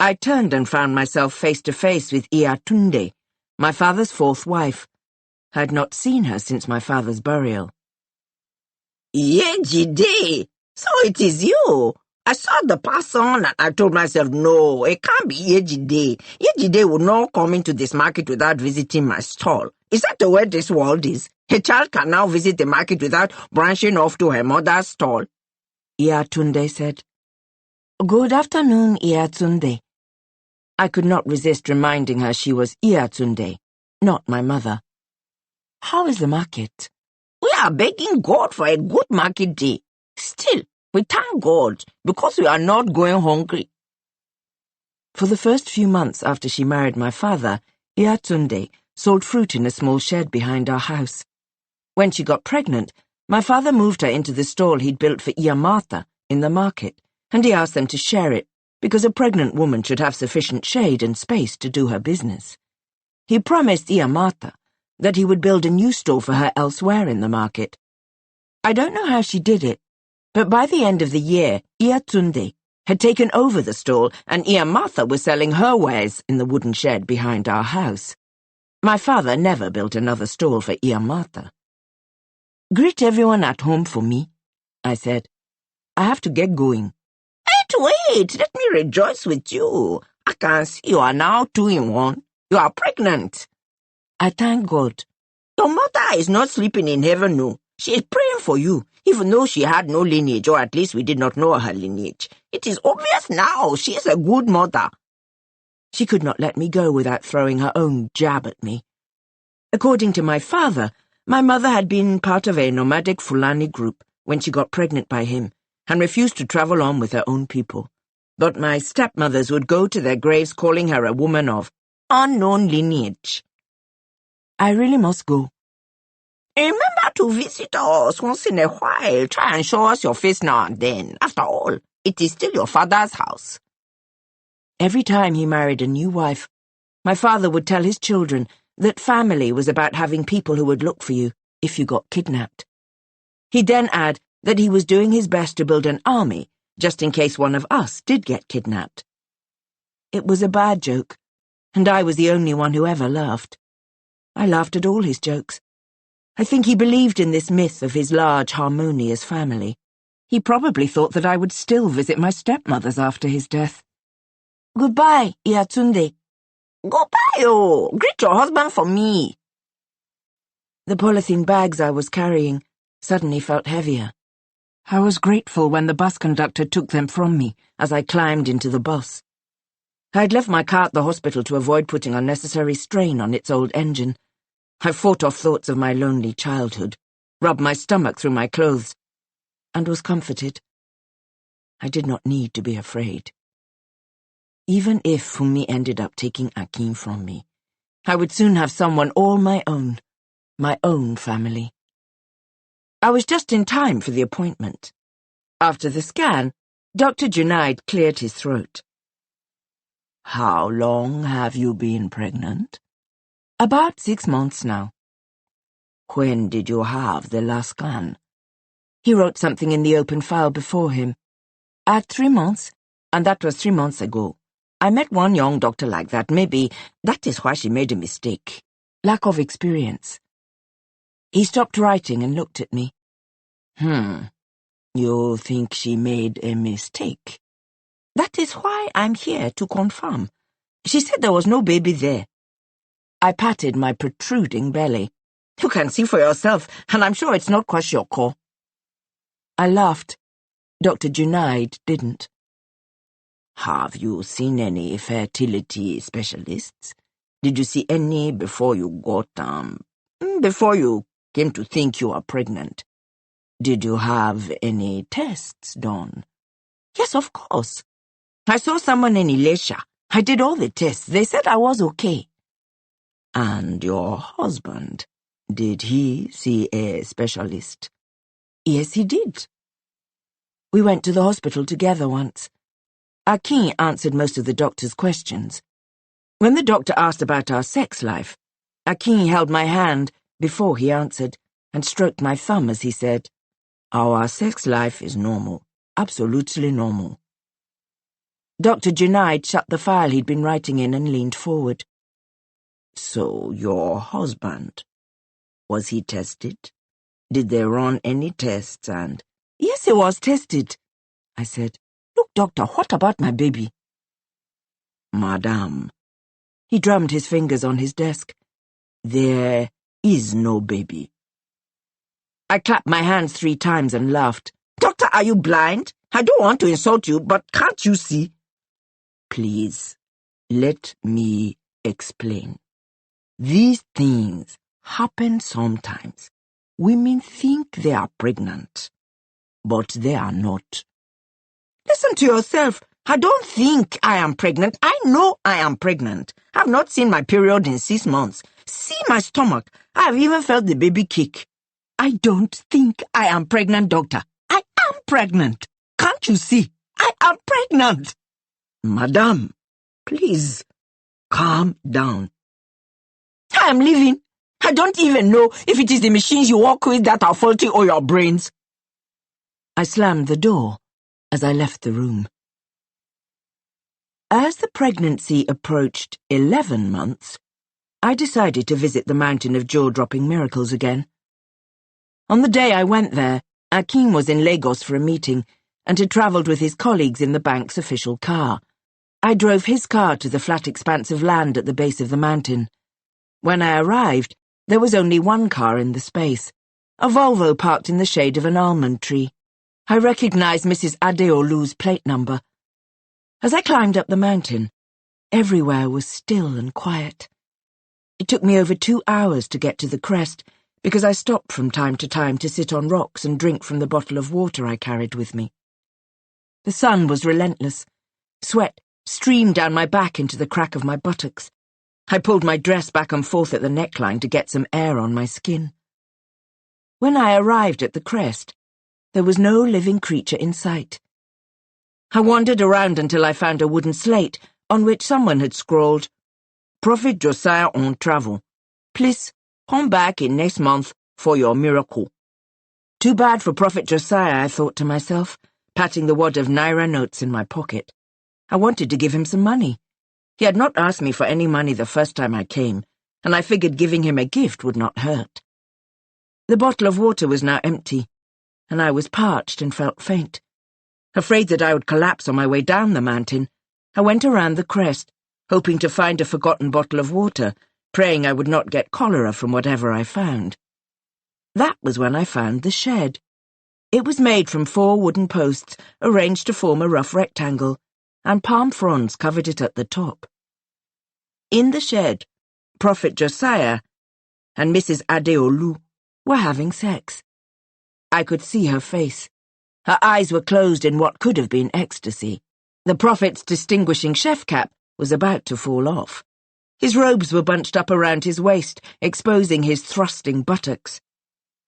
I turned and found myself face to face with Iyatunde, my father's 4th wife. I had not seen her since my father's burial. Yejide, so it is you. I saw the person and I told myself, no, it can't be Yejide. Yejide would not come into this market without visiting my stall. Is that the way this world is? A child can now visit the market without branching off to her mother's stall. Iyatunde said. Good afternoon, Iyatunde. I could not resist reminding her she was Iyatunde, not my mother. How is the market? We are begging God for a good market day. Still, we thank God because we are not going hungry. For the first few months after she married my father, Iyatunde sold fruit in a small shed behind our house. When she got pregnant, my father moved her into the stall he'd built for Martha in the market, and he asked them to share it because a pregnant woman should have sufficient shade and space to do her business. He promised Martha that he would build a new store for her elsewhere in the market. I don't know how she did it, but by the end of the year, Tunde had taken over the stall and Martha was selling her wares in the wooden shed behind our house. My father never built another stall for Martha. "Greet everyone at home for me," I said. "I have to get going." Wait, let me rejoice with you. I can see you are now 2-in-1. You are pregnant. I thank God. Your mother is not sleeping in heaven, no. She is praying for you, even though she had no lineage, or at least we did not know her lineage. It is obvious now she is a good mother. She could not let me go without throwing her own jab at me. According to my father, my mother had been part of a nomadic Fulani group when she got pregnant by him and refused to travel on with her own people. But my stepmothers would go to their graves calling her a woman of unknown lineage. I really must go. Remember to visit us once in a while. Try and show us your face now and then. After all, it is still your father's house. Every time he married a new wife, my father would tell his children that family was about having people who would look for you if you got kidnapped. He'd then add that he was doing his best to build an army, just in case one of us did get kidnapped. It was a bad joke, and I was the only one who ever laughed. I laughed at all his jokes. I think he believed in this myth of his large, harmonious family. He probably thought that I would still visit my stepmothers after his death. Goodbye, Tunde. Goodbye, oh. Greet your husband for me. The polythene bags I was carrying suddenly felt heavier. I was grateful when the bus conductor took them from me as I climbed into the bus. I'd left my car at the hospital to avoid putting unnecessary strain on its old engine. I fought off thoughts of my lonely childhood, rubbed my stomach through my clothes, and was comforted. I did not need to be afraid. Even if Fumi ended up taking Akin from me, I would soon have someone all my own family. I was just in time for the appointment. After the scan, Dr. Junaid cleared his throat. How long have you been pregnant? About 6 months now. When did you have the last scan? He wrote something in the open file before him. At 3 months, and that was 3 months ago. I met one young doctor like that. Maybe that is why she made a mistake. Lack of experience. He stopped writing and looked at me. You think she made a mistake? That is why I'm here to confirm. She said there was no baby there. I patted my protruding belly. You can see for yourself, and I'm sure it's not kwashiorkor. I laughed. Dr. Junaid didn't. Have you seen any fertility specialists? Did you see any before you before you came to think you were pregnant? Did you have any tests done? Yes, of course. I saw someone in Ilesha. I did all the tests. They said I was okay. And your husband, did he see a specialist? Yes, he did. We went to the hospital together once. Akin answered most of the doctor's questions. When the doctor asked about our sex life, Akin held my hand before he answered and stroked my thumb as he said, Our sex life is normal, absolutely normal. Dr. Junaid shut the file he'd been writing in and leaned forward. So your husband, was he tested? Did they run any tests and... Yes, he was tested, I said. Look, doctor, what about my baby? Madam. He drummed his fingers on his desk. There is no baby. I clapped my hands 3 times and laughed. Doctor, are you blind? I don't want to insult you, but can't you see? Please, let me explain. These things happen sometimes. Women think they are pregnant, but they are not. Listen to yourself. I don't think I am pregnant. I know I am pregnant. I've not seen my period in 6 months. See my stomach. I've even felt the baby kick. I don't think I am pregnant, doctor. I am pregnant. Can't you see? I am pregnant. Madam, please, calm down. I am leaving. I don't even know if it is the machines you work with that are faulty or your brains. I slammed the door as I left the room. As the pregnancy approached 11 months, I decided to visit the mountain of jaw-dropping miracles again. On the day I went there, Akeem was in Lagos for a meeting and had travelled with his colleagues in the bank's official car. I drove his car to the flat expanse of land at the base of the mountain. When I arrived, there was only one car in the space, a Volvo parked in the shade of an almond tree. I recognized Mrs. Adeolu's plate number. As I climbed up the mountain, everywhere was still and quiet. It took me over 2 hours to get to the crest because I stopped from time to time to sit on rocks and drink from the bottle of water I carried with me. The sun was relentless. Sweat streamed down my back into the crack of my buttocks. I pulled my dress back and forth at the neckline to get some air on my skin. When I arrived at the crest, there was no living creature in sight. I wandered around until I found a wooden slate on which someone had scrawled, "Prophet Josiah on travel. Please come back in next month for your miracle." Too bad for Prophet Josiah, I thought to myself, patting the wad of naira notes in my pocket. I wanted to give him some money. He had not asked me for any money the first time I came, and I figured giving him a gift would not hurt. The bottle of water was now empty, and I was parched and felt faint. Afraid that I would collapse on my way down the mountain, I went around the crest, hoping to find a forgotten bottle of water, praying I would not get cholera from whatever I found. That was when I found the shed. It was made from 4 wooden posts arranged to form a rough rectangle, and palm fronds covered it at the top. In the shed, Prophet Josiah and Mrs. Adeolu were having sex. I could see her face. Her eyes were closed in what could have been ecstasy. The Prophet's distinguishing chef cap was about to fall off. His robes were bunched up around his waist, exposing his thrusting buttocks.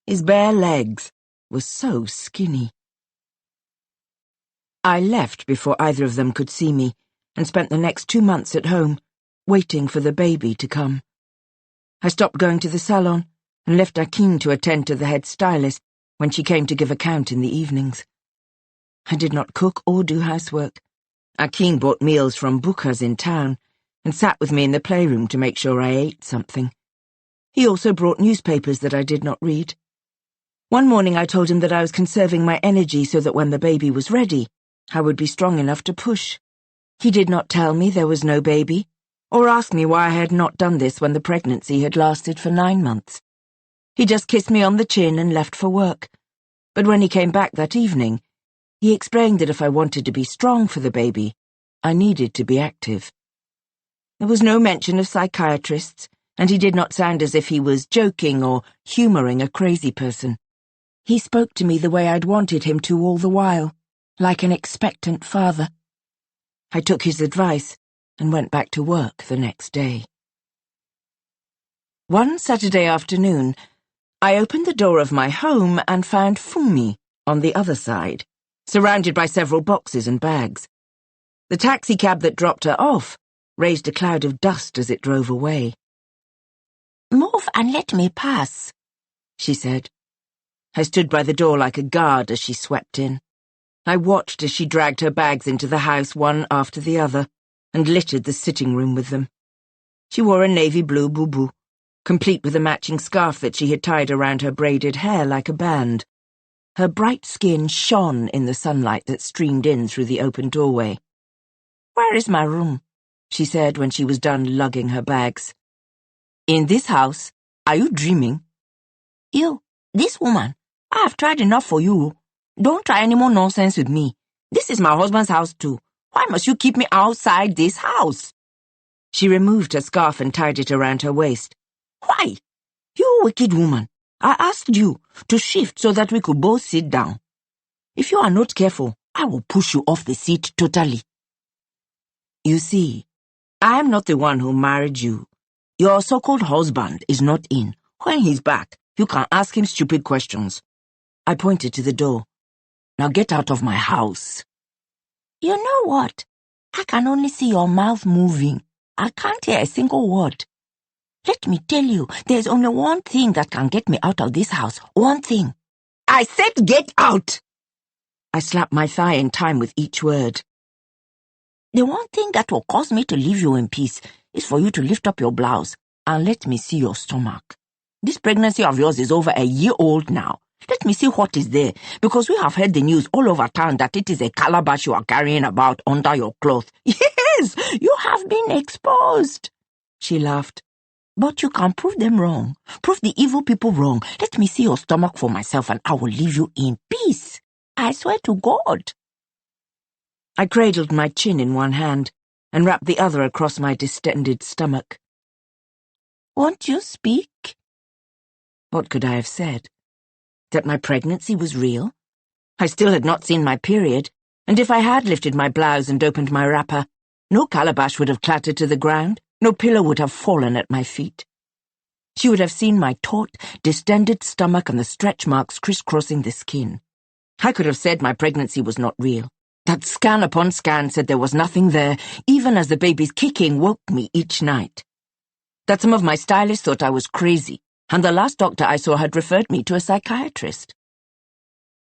His bare legs were so skinny. I left before either of them could see me, and spent the next 2 months at home, waiting for the baby to come. I stopped going to the salon, and left Akeem to attend to the head stylist when she came to give account in the evenings. I did not cook or do housework. Akeem bought meals from bukas in town, and sat with me in the playroom to make sure I ate something. He also brought newspapers that I did not read. One morning I told him that I was conserving my energy so that when the baby was ready, I would be strong enough to push. He did not tell me there was no baby, or ask me why I had not done this when the pregnancy had lasted for 9 months. He just kissed me on the chin and left for work. But when he came back that evening, he explained that if I wanted to be strong for the baby, I needed to be active. There was no mention of psychiatrists, and he did not sound as if he was joking or humouring a crazy person. He spoke to me the way I'd wanted him to all the while, like an expectant father. I took his advice and went back to work the next day. One Saturday afternoon, I opened the door of my home and found Fumi on the other side, surrounded by several boxes and bags. The taxicab that dropped her off raised a cloud of dust as it drove away. "Move and let me pass," she said. I stood by the door like a guard as she swept in. I watched as she dragged her bags into the house one after the other, and littered the sitting room with them. She wore a navy blue bubu, complete with a matching scarf that she had tied around her braided hair like a band. Her bright skin shone in the sunlight that streamed in through the open doorway. "Where is my room?" she said when she was done lugging her bags. "In this house? Are you dreaming?" "You, this woman, I have tried enough for you. Don't try any more nonsense with me. This is my husband's house too. Why must you keep me outside this house?" She removed her scarf and tied it around her waist. "Why? You wicked woman. I asked you to shift so that we could both sit down. If you are not careful, I will push you off the seat totally." "You see, I am not the one who married you. Your so-called husband is not in. When he's back, you can ask him stupid questions." I pointed to the door. "Now get out of my house." "You know what? I can only see your mouth moving. I can't hear a single word." Let me tell you, there's only one thing that can get me out of this house. One thing. I said get out! I slapped my thigh in time with each word. The one thing that will cause me to leave you in peace is for you to lift up your blouse and let me see your stomach. This pregnancy of yours is over a year old now. Let me see what is there, because we have heard the news all over town that it is a calabash you are carrying about under your cloth. Yes, you have been exposed. She laughed. But you can prove them wrong. Prove the evil people wrong. Let me see your stomach for myself and I will leave you in peace. I swear to God. I cradled my chin in one hand and wrapped the other across my distended stomach. Won't you speak? What could I have said? That my pregnancy was real? I still had not seen my period, and if I had lifted my blouse and opened my wrapper, no calabash would have clattered to the ground. No pillow would have fallen at my feet. She would have seen my taut, distended stomach and the stretch marks crisscrossing the skin. I could have said my pregnancy was not real. That scan upon scan said there was nothing there, even as the baby's kicking woke me each night. That some of my stylists thought I was crazy, and the last doctor I saw had referred me to a psychiatrist.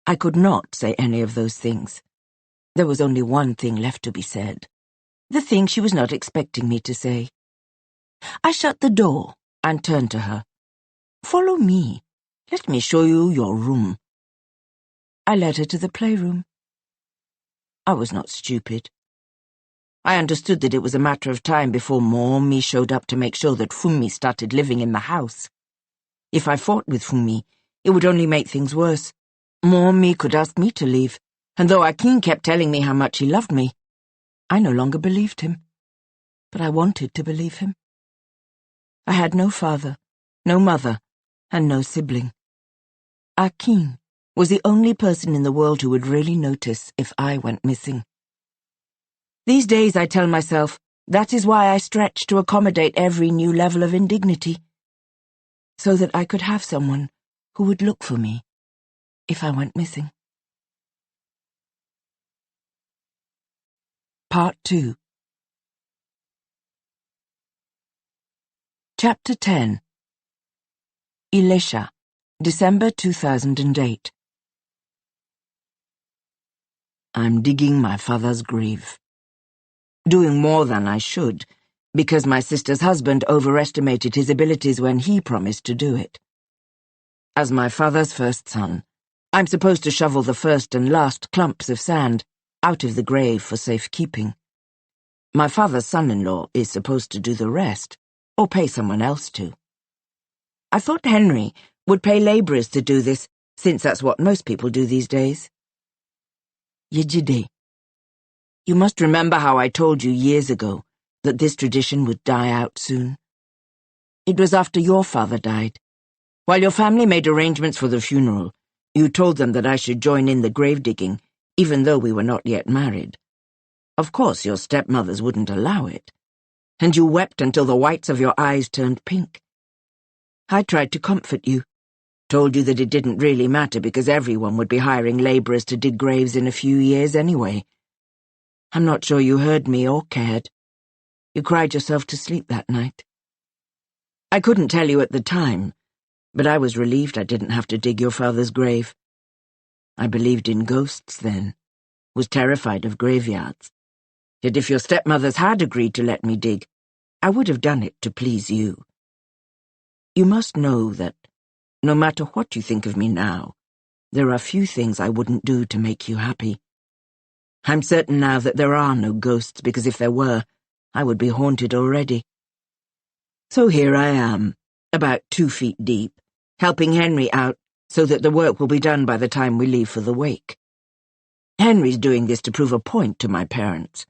I could not say any of those things. There was only one thing left to be said. The thing she was not expecting me to say. I shut the door and turned to her. Follow me. Let me show you your room. I led her to the playroom. I was not stupid. I understood that it was a matter of time before Mommy showed up to make sure that Fumi started living in the house. If I fought with Fumi, it would only make things worse. Mommy could ask me to leave, and though Akin kept telling me how much he loved me, I no longer believed him. But I wanted to believe him. I had no father, no mother, and no sibling. Akin was the only person in the world who would really notice if I went missing. These days I tell myself that is why I stretch to accommodate every new level of indignity, so that I could have someone who would look for me if I went missing. Part 2. Chapter 10. Elisha, December 2008. I'm digging my father's grave. Doing more than I should, because my sister's husband overestimated his abilities when he promised to do it. As my father's first son, I'm supposed to shovel the first and last clumps of sand out of the grave for safekeeping. My father's son-in-law is supposed to do the rest, or pay someone else to. I thought Henry would pay labourers to do this, since that's what most people do these days. Yejide, you must remember how I told you years ago that this tradition would die out soon. It was after your father died. While your family made arrangements for the funeral, you told them that I should join in the grave digging, even though we were not yet married. Of course, your stepmothers wouldn't allow it, and you wept until the whites of your eyes turned pink. I tried to comfort you, told you that it didn't really matter because everyone would be hiring labourers to dig graves in a few years anyway. I'm not sure you heard me or cared. You cried yourself to sleep that night. I couldn't tell you at the time, but I was relieved I didn't have to dig your father's grave. I believed in ghosts then, was terrified of graveyards. Yet if your stepmothers had agreed to let me dig, I would have done it to please you. You must know that, no matter what you think of me now, there are few things I wouldn't do to make you happy. I'm certain now that there are no ghosts, because if there were, I would be haunted already. So here I am, about 2 feet deep, helping Henry out so that the work will be done by the time we leave for the wake. Henry's doing this to prove a point to my parents.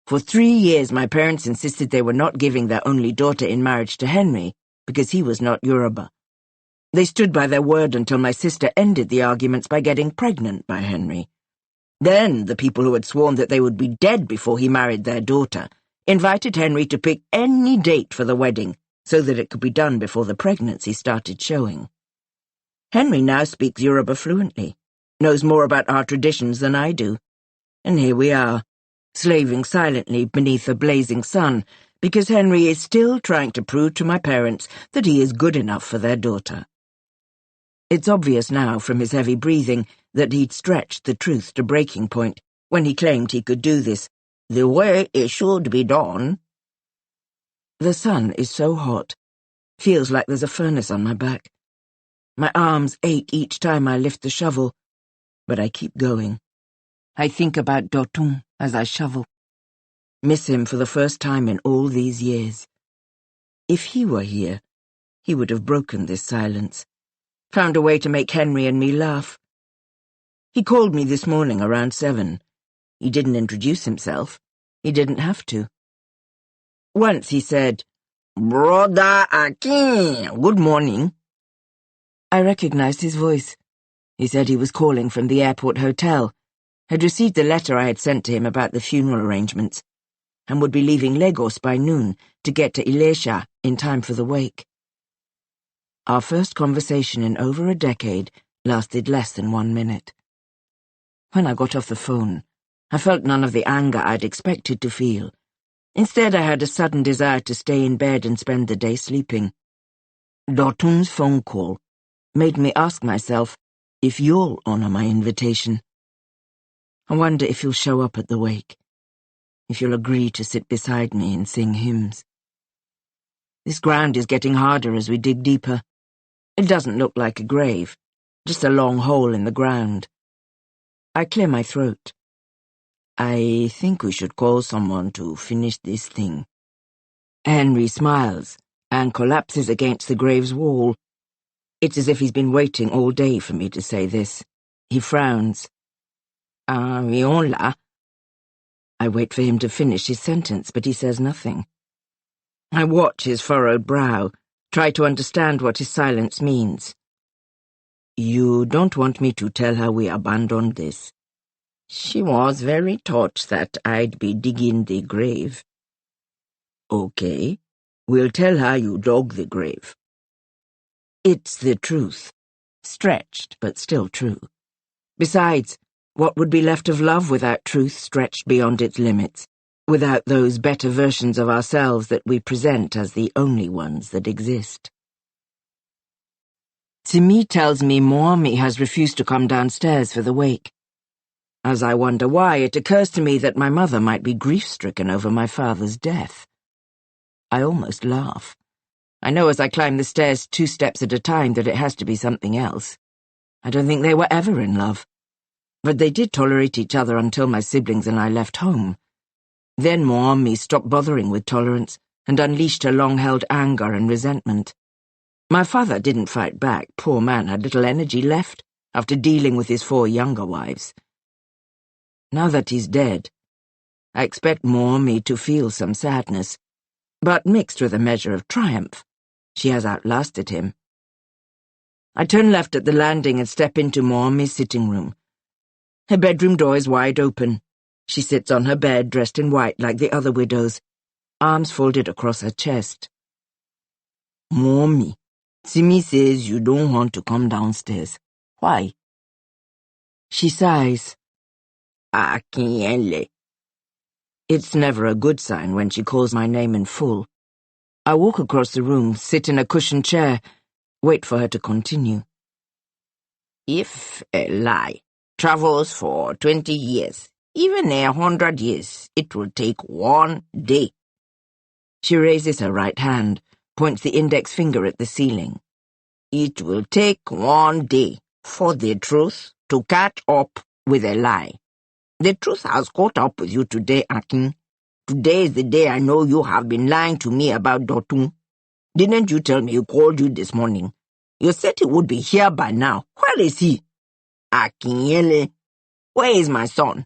For 3 years my parents insisted they were not giving their only daughter in marriage to Henry because he was not Yoruba. They stood by their word until my sister ended the arguments by getting pregnant by Henry. Then the people who had sworn that they would be dead before he married their daughter invited Henry to pick any date for the wedding so that it could be done before the pregnancy started showing. Henry now speaks Yoruba fluently, knows more about our traditions than I do, and here we are, slaving silently beneath a blazing sun because Henry is still trying to prove to my parents that he is good enough for their daughter. It's obvious now from his heavy breathing that he'd stretched the truth to breaking point when he claimed he could do this, the way it should be done. The sun is so hot, feels like there's a furnace on my back. My arms ache each time I lift the shovel, but I keep going. I think about Dotun as I shovel. Miss him for the first time in all these years. If he were here, he would have broken this silence, found a way to make Henry and me laugh. He called me this morning around 7. He didn't introduce himself. He didn't have to. Once he said, "Brother Akin, good morning." I recognized his voice. He said he was calling from the airport hotel, had received the letter I had sent to him about the funeral arrangements, and would be leaving Lagos by noon to get to Ilesha in time for the wake. Our first conversation in over a decade lasted less than 1 minute. When I got off the phone, I felt none of the anger I'd expected to feel. Instead, I had a sudden desire to stay in bed and spend the day sleeping. Dotun's phone call made me ask myself if you'll honor my invitation. I wonder if you'll show up at the wake, if you'll agree to sit beside me and sing hymns. This ground is getting harder as we dig deeper. It doesn't look like a grave, just a long hole in the ground. I clear my throat. I think we should call someone to finish this thing. Henry smiles and collapses against the grave's wall. It's as if he's been waiting all day for me to say this. He frowns. Viola. I wait for him to finish his sentence, but he says nothing. I watch his furrowed brow, try to understand what his silence means. You don't want me to tell her we abandoned this? She was very touched that I'd be digging the grave. Okay, we'll tell her you dug the grave. It's the truth. Stretched, but still true. Besides, what would be left of love without truth stretched beyond its limits, without those better versions of ourselves that we present as the only ones that exist? Simi tells me Moami has refused to come downstairs for the wake. As I wonder why, it occurs to me that my mother might be grief-stricken over my father's death. I almost laugh. I know as I climb the stairs 2 steps at a time that it has to be something else. I don't think they were ever in love. But they did tolerate each other until my siblings and I left home. Then Moami stopped bothering with tolerance and unleashed her long-held anger and resentment. My father didn't fight back. Poor man had little energy left after dealing with his 4 younger wives. Now that he's dead, I expect Moami to feel some sadness, but mixed with a measure of triumph. She has outlasted him. I turn left at the landing and step into Moami's sitting room. Her bedroom door is wide open. She sits on her bed, dressed in white like the other widows, arms folded across her chest. Moami, Simi says you don't want to come downstairs. Why? She sighs. Akinyele. It's never a good sign when she calls my name in full. I walk across the room, sit in a cushioned chair, wait for her to continue. If a lie travels for 20 years, even 100 years, it will take 1 day. She raises her right hand, points the index finger at the ceiling. It will take 1 day for the truth to catch up with a lie. The truth has caught up with you today, Akin. Today is the day I know you have been lying to me about Dotun. Didn't you tell me he called you this morning? You said he would be here by now. Where is he? Akinyele, where is my son?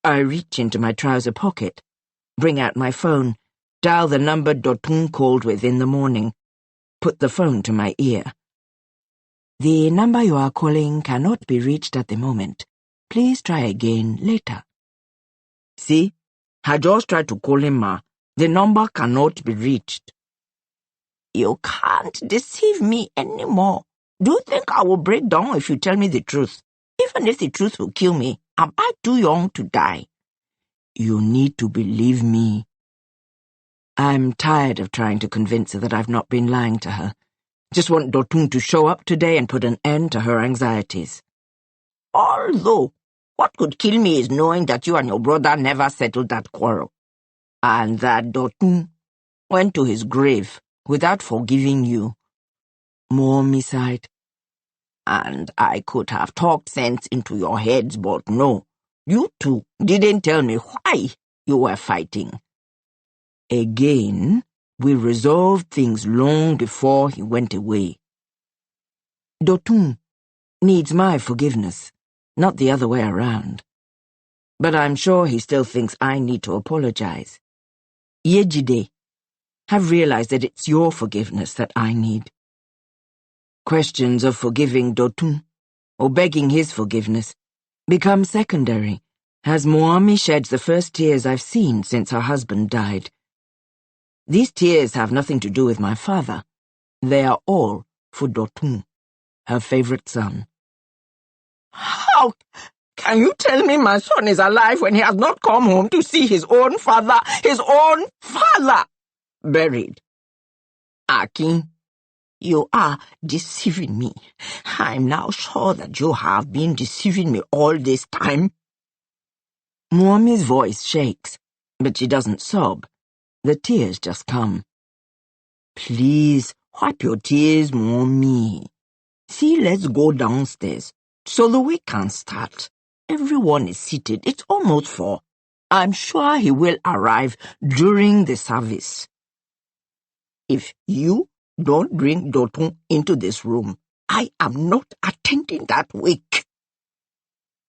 I reach into my trouser pocket, bring out my phone, dial the number Dotun called with in the morning, put the phone to my ear. The number you are calling cannot be reached at the moment. Please try again later. See? I just tried to call him, ma. The number cannot be reached. You can't deceive me anymore. Do you think I will break down if you tell me the truth? Even if the truth will kill me, am I too young to die? You need to believe me. I'm tired of trying to convince her that I've not been lying to her. Just want Dotun to show up today and put an end to her anxieties. Although, what could kill me is knowing that you and your brother never settled that quarrel, and that Dotun went to his grave without forgiving you. Mommy sighed. And I could have talked sense into your heads, but no, you two didn't tell me why you were fighting. Again, we resolved things long before he went away. Dotun needs my forgiveness, not the other way around. But I'm sure he still thinks I need to apologize. Yejide, have realized that it's your forgiveness that I need. Questions of forgiving Dotun or begging his forgiveness become secondary as Moami sheds the first tears I've seen since her husband died. These tears have nothing to do with my father. They are all for Dotun, her favorite son. How can you tell me my son is alive when he has not come home to see his own father, buried? Akin, you are deceiving me. I'm now sure that you have been deceiving me all this time. Moami's voice shakes, but she doesn't sob. The tears just come. Please, wipe your tears, Mommy. See, let's go downstairs so the week can start. Everyone is seated. It's almost 4. I'm sure he will arrive during the service. If you don't bring Dotun into this room, I am not attending that wake.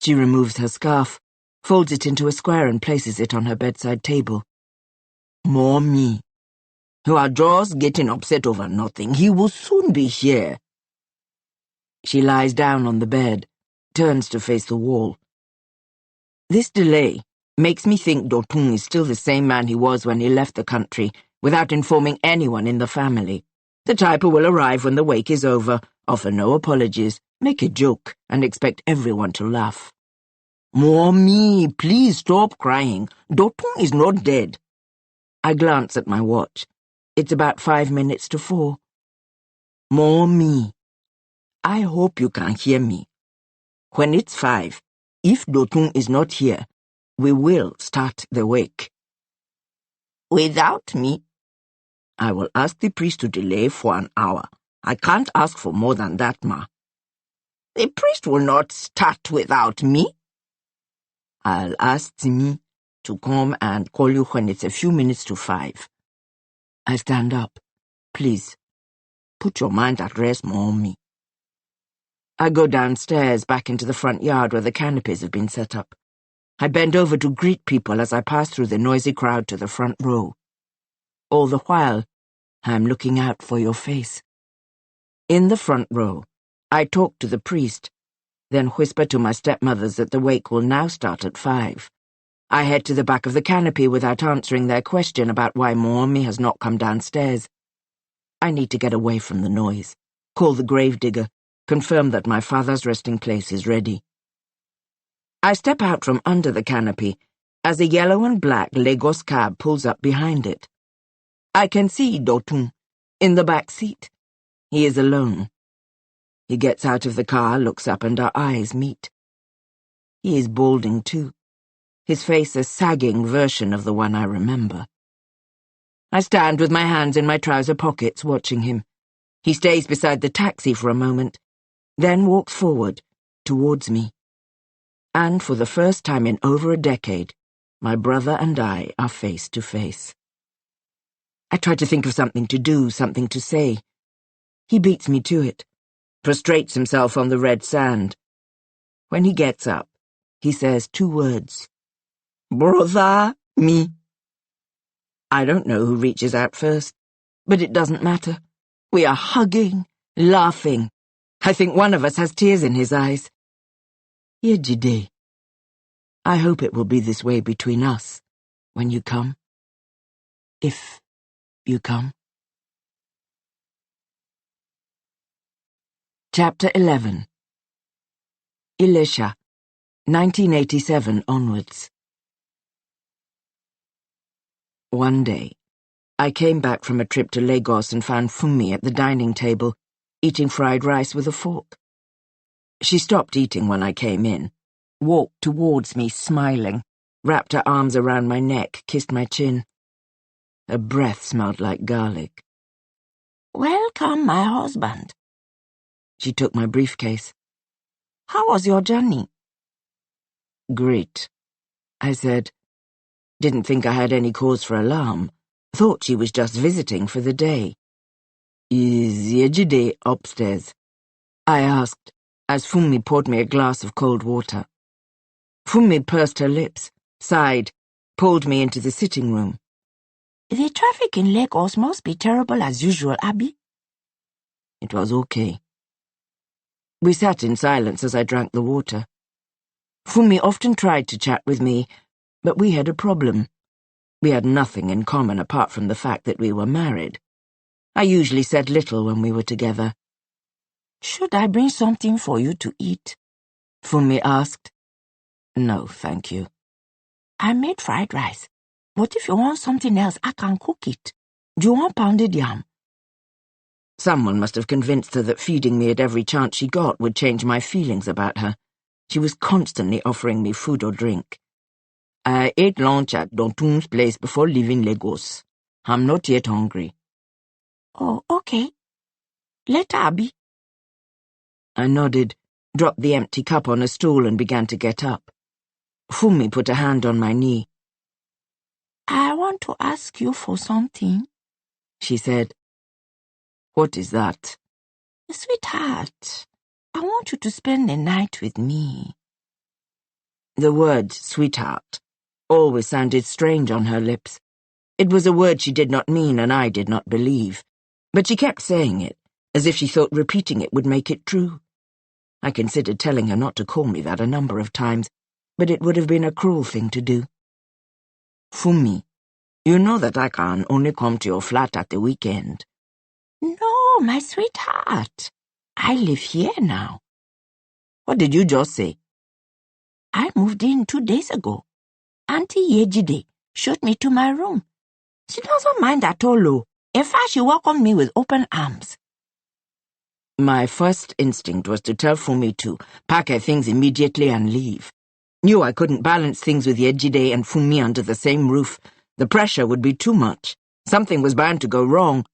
She removes her scarf, folds it into a square and places it on her bedside table. Mommy, you are just getting upset over nothing. He will soon be here. She lies down on the bed, turns to face the wall. This delay makes me think Dotun is still the same man he was when he left the country, without informing anyone in the family. The type who will arrive when the wake is over, offer no apologies, make a joke, and expect everyone to laugh. Mommy, please stop crying. Dotun is not dead. I glance at my watch. It's about 5 minutes to 4. Mommy, I hope you can hear me. When it's 5, if Dotun is not here, we will start the wake. Without me? I will ask the priest to delay for an hour. I can't ask for more than that, Ma. The priest will not start without me. I'll ask Timi to come and call you when it's a few minutes to 5. I stand up. Please, put your mind at rest, Mommy. I go downstairs back into the front yard where the canopies have been set up. I bend over to greet people as I pass through the noisy crowd to the front row. All the while, I'm looking out for your face. In the front row, I talk to the priest, then whisper to my stepmothers that the wake will now start at 5. I head to the back of the canopy without answering their question about why Moami has not come downstairs. I need to get away from the noise, call the gravedigger, confirm that my father's resting place is ready. I step out from under the canopy as a yellow and black Lagos cab pulls up behind it. I can see Dotun in the back seat. He is alone. He gets out of the car, looks up, and our eyes meet. He is balding too, his face a sagging version of the one I remember. I stand with my hands in my trouser pockets, watching him. He stays beside the taxi for a moment, then walks forward, towards me. And for the first time in over a decade, my brother and I are face to face. I try to think of something to do, something to say. He beats me to it, prostrates himself on the red sand. When he gets up, he says 2 words. Brother, me. I don't know who reaches out first, but it doesn't matter. We are hugging, laughing. I think one of us has tears in his eyes. Yejide, I hope it will be this way between us when you come. If you come. Chapter 11. Elisha, 1987 onwards. One day, I came back from a trip to Lagos and found Funmi at the dining table, eating fried rice with a fork. She stopped eating when I came in, walked towards me smiling, wrapped her arms around my neck, kissed my chin. Her breath smelled like garlic. "Welcome, my husband." She took my briefcase. "How was your journey?" "Great," I said. Didn't think I had any cause for alarm. Thought she was just visiting for the day. "Is Yejide upstairs?" I asked, as Funmi poured me a glass of cold water. Funmi pursed her lips, sighed, pulled me into the sitting room. "The traffic in Lagos must be terrible as usual, Abby." It was okay. We sat in silence as I drank the water. Funmi often tried to chat with me, but we had a problem. We had nothing in common apart from the fact that we were married. I usually said little when we were together. "Should I bring something for you to eat?" Funmi asked. "No, thank you." "I made fried rice, but if you want something else, I can cook it. Do you want pounded yam?" Someone must have convinced her that feeding me at every chance she got would change my feelings about her. She was constantly offering me food or drink. "I ate lunch at Dontun's place before leaving Lagos. I'm not yet hungry." "Oh, okay. Later, Abby." I nodded, dropped the empty cup on a stool and began to get up. Funmi put a hand on my knee. "I want to ask you for something," she said. "What is that?" "Sweetheart, I want you to spend the night with me." The word sweetheart always sounded strange on her lips. It was a word she did not mean and I did not believe. But she kept saying it, as if she thought repeating it would make it true. I considered telling her not to call me that a number of times, but it would have been a cruel thing to do. "Funmi, you know that I can only come to your flat at the weekend." "No, my sweetheart. I live here now." "What did you just say?" "I moved in 2 days ago. Auntie Yejide showed me to my room. She doesn't mind at all, though. In fact, she welcomed me with open arms." My first instinct was to tell Funmi to pack her things immediately and leave. Knew I couldn't balance things with Yejide and Funmi under the same roof. The pressure would be too much. Something was bound to go wrong.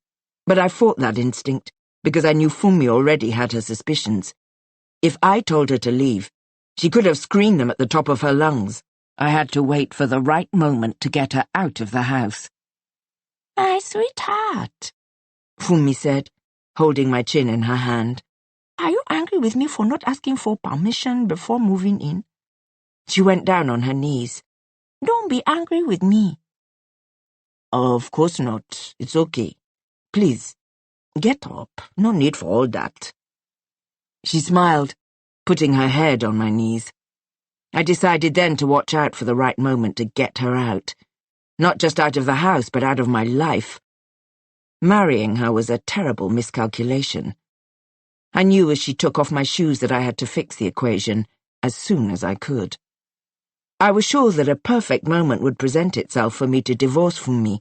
But I fought that instinct, because I knew Funmi already had her suspicions. If I told her to leave, she could have screamed them at the top of her lungs. I had to wait for the right moment to get her out of the house. "My sweetheart," Funmi said, holding my chin in her hand. "are you angry with me for not asking for permission before moving in?" She went down on her knees. "Don't be angry with me." "Of course not. It's okay. Please, get up. No need for all that." She smiled, putting her head on my knees. I decided then to watch out for the right moment to get her out. Not just out of the house, but out of my life. Marrying her was a terrible miscalculation. I knew as she took off my shoes that I had to fix the equation as soon as I could. I was sure that a perfect moment would present itself for me to divorce Funmi,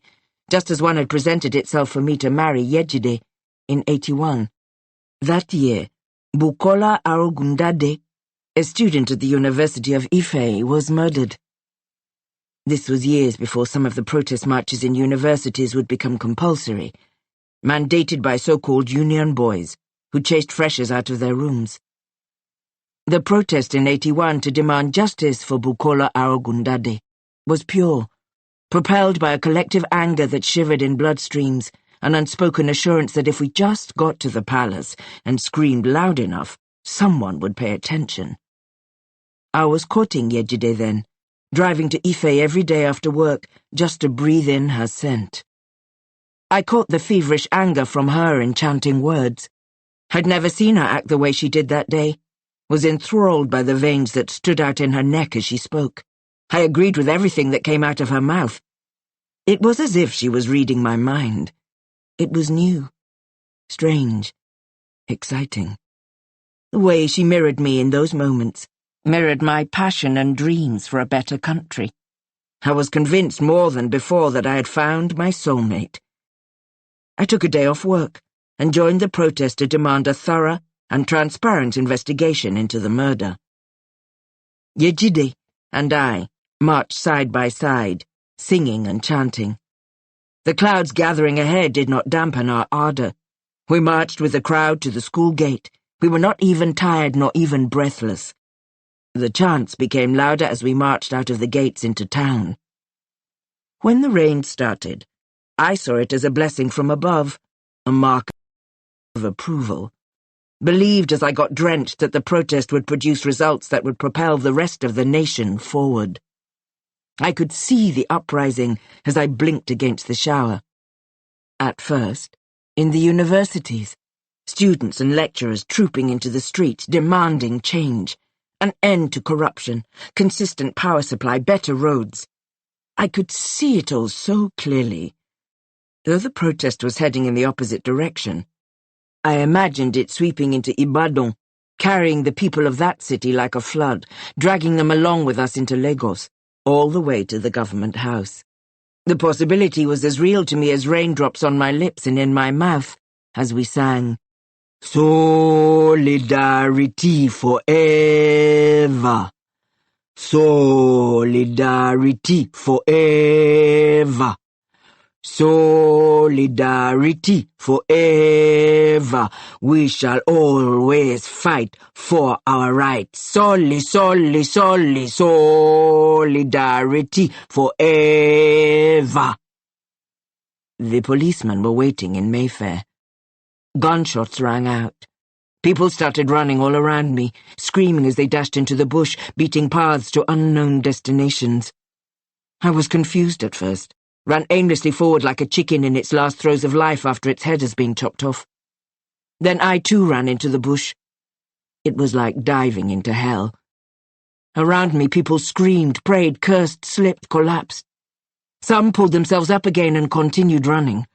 just as one had presented itself for me to marry Yejide in 81. That year, Bukola Arogundade, a student at the University of Ife, was murdered. This was years before some of the protest marches in universities would become compulsory, mandated by so-called union boys who chased freshers out of their rooms. The protest in 81 to demand justice for Bukola Arogundade was pure, propelled by a collective anger that shivered in bloodstreams, an unspoken assurance that if we just got to the palace and screamed loud enough, someone would pay attention. I was courting Yejide then, driving to Ife every day after work just to breathe in her scent. I caught the feverish anger from her enchanting words. Had never seen her act the way she did that day, was enthralled by the veins that stood out in her neck as she spoke. I agreed with everything that came out of her mouth. It was as if she was reading my mind. It was new, strange, exciting. The way she mirrored me in those moments, mirrored my passion and dreams for a better country. I was convinced more than before that I had found my soulmate, I took a day off work and joined the protest to demand a thorough and transparent investigation into the murder. Yejide and I marched side by side, singing and chanting. The clouds gathering ahead did not dampen our ardor. We marched with the crowd to the school gate. We were not even tired nor even breathless. The chants became louder as we marched out of the gates into town. When the rain started, I saw it as a blessing from above, a mark of approval. Believed as I got drenched that the protest would produce results that would propel the rest of the nation forward. I could see the uprising as I blinked against the shower. At first, in the universities, students and lecturers trooping into the streets demanding change, an end to corruption, consistent power supply, better roads. I could see it all so clearly. Though the protest was heading in the opposite direction, I imagined it sweeping into Ibadan, carrying the people of that city like a flood, dragging them along with us into Lagos, all the way to the government house. The possibility was as real to me as raindrops on my lips and in my mouth as we sang, "Solidarity forever. Solidarity forever. Solidarity forever. We shall always fight for our rights. Solidarity forever." The policemen were waiting in Mayfair. Gunshots rang out. People started running all around me, screaming as they dashed into the bush, beating paths to unknown destinations. I was confused at first, ran aimlessly forward like a chicken in its last throes of life after its head has been chopped off. Then I too ran into the bush. It was like diving into hell. Around me people screamed, prayed, cursed, slipped, collapsed. Some pulled themselves up again and continued running.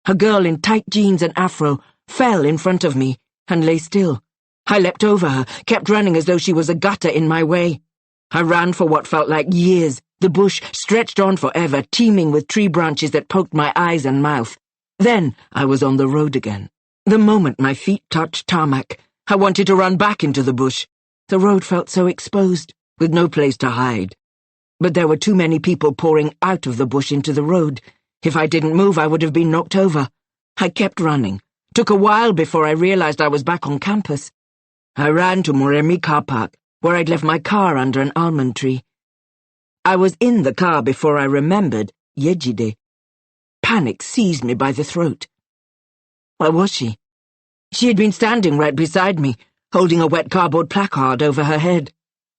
A girl in tight jeans and afro fell in front of me and lay still. I leapt over her, kept running as though she was a gutter in my way. I ran for what felt like years. The bush stretched on forever, teeming with tree branches that poked my eyes and mouth. Then I was on the road again. The moment my feet touched tarmac, I wanted to run back into the bush. The road felt so exposed, with no place to hide. But there were too many people pouring out of the bush into the road. If I didn't move, I would have been knocked over. I kept running. Took a while before I realized I was back on campus. I ran to Moremi car park, where I'd left my car under an almond tree. I was in the car before I remembered Yejide. Panic seized me by the throat. Where was she? She had been standing right beside me, holding a wet cardboard placard over her head.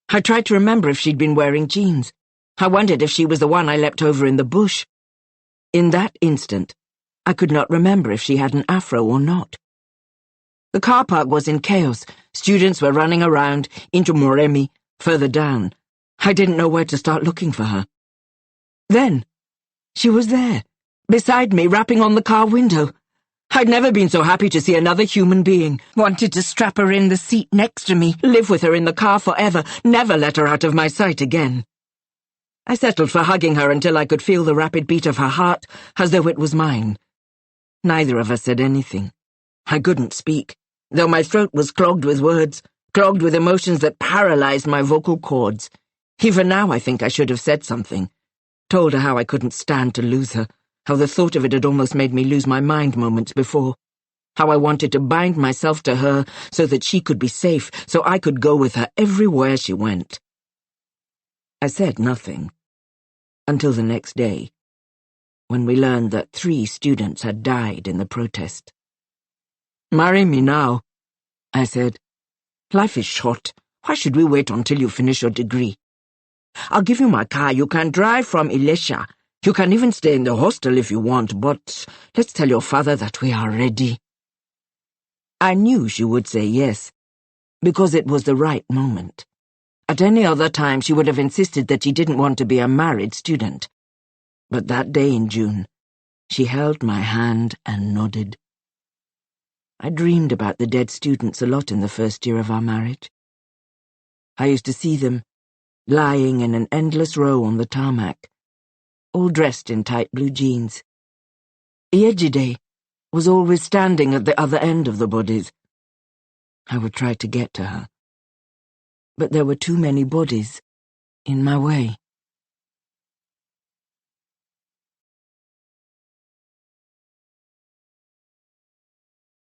I tried to remember if she'd been wearing jeans. I wondered if she was the one I leapt over in the bush. In that instant, I could not remember if she had an afro or not. The car park was in chaos. Students were running around, into Moremi, further down. I didn't know where to start looking for her. Then, she was there, beside me, rapping on the car window. I'd never been so happy to see another human being. Wanted to strap her in the seat next to me, live with her in the car forever, never let her out of my sight again. I settled for hugging her until I could feel the rapid beat of her heart, as though it was mine. Neither of us said anything. I couldn't speak, though my throat was clogged with words, clogged with emotions that paralyzed my vocal cords. Even now I think I should have said something. Told her how I couldn't stand to lose her, how the thought of it had almost made me lose my mind moments before, how I wanted to bind myself to her so that she could be safe, so I could go with her everywhere she went. I said nothing, until the next day, when we learned that 3 students had died in the protest. "Marry me now," I said. "Life is short. Why should we wait until you finish your degree? I'll give you my car. You can drive from Ilesha. You can even stay in the hostel if you want, but let's tell your father that we are ready." I knew she would say yes, because it was the right moment. At any other time she would have insisted that she didn't want to be a married student. But that day in June, she held my hand and nodded. I dreamed about the dead students a lot in the first year of our marriage. I used to see them, lying in an endless row on the tarmac, all dressed in tight blue jeans. Yejide was always standing at the other end of the bodies. I would try to get to her, but there were too many bodies in my way.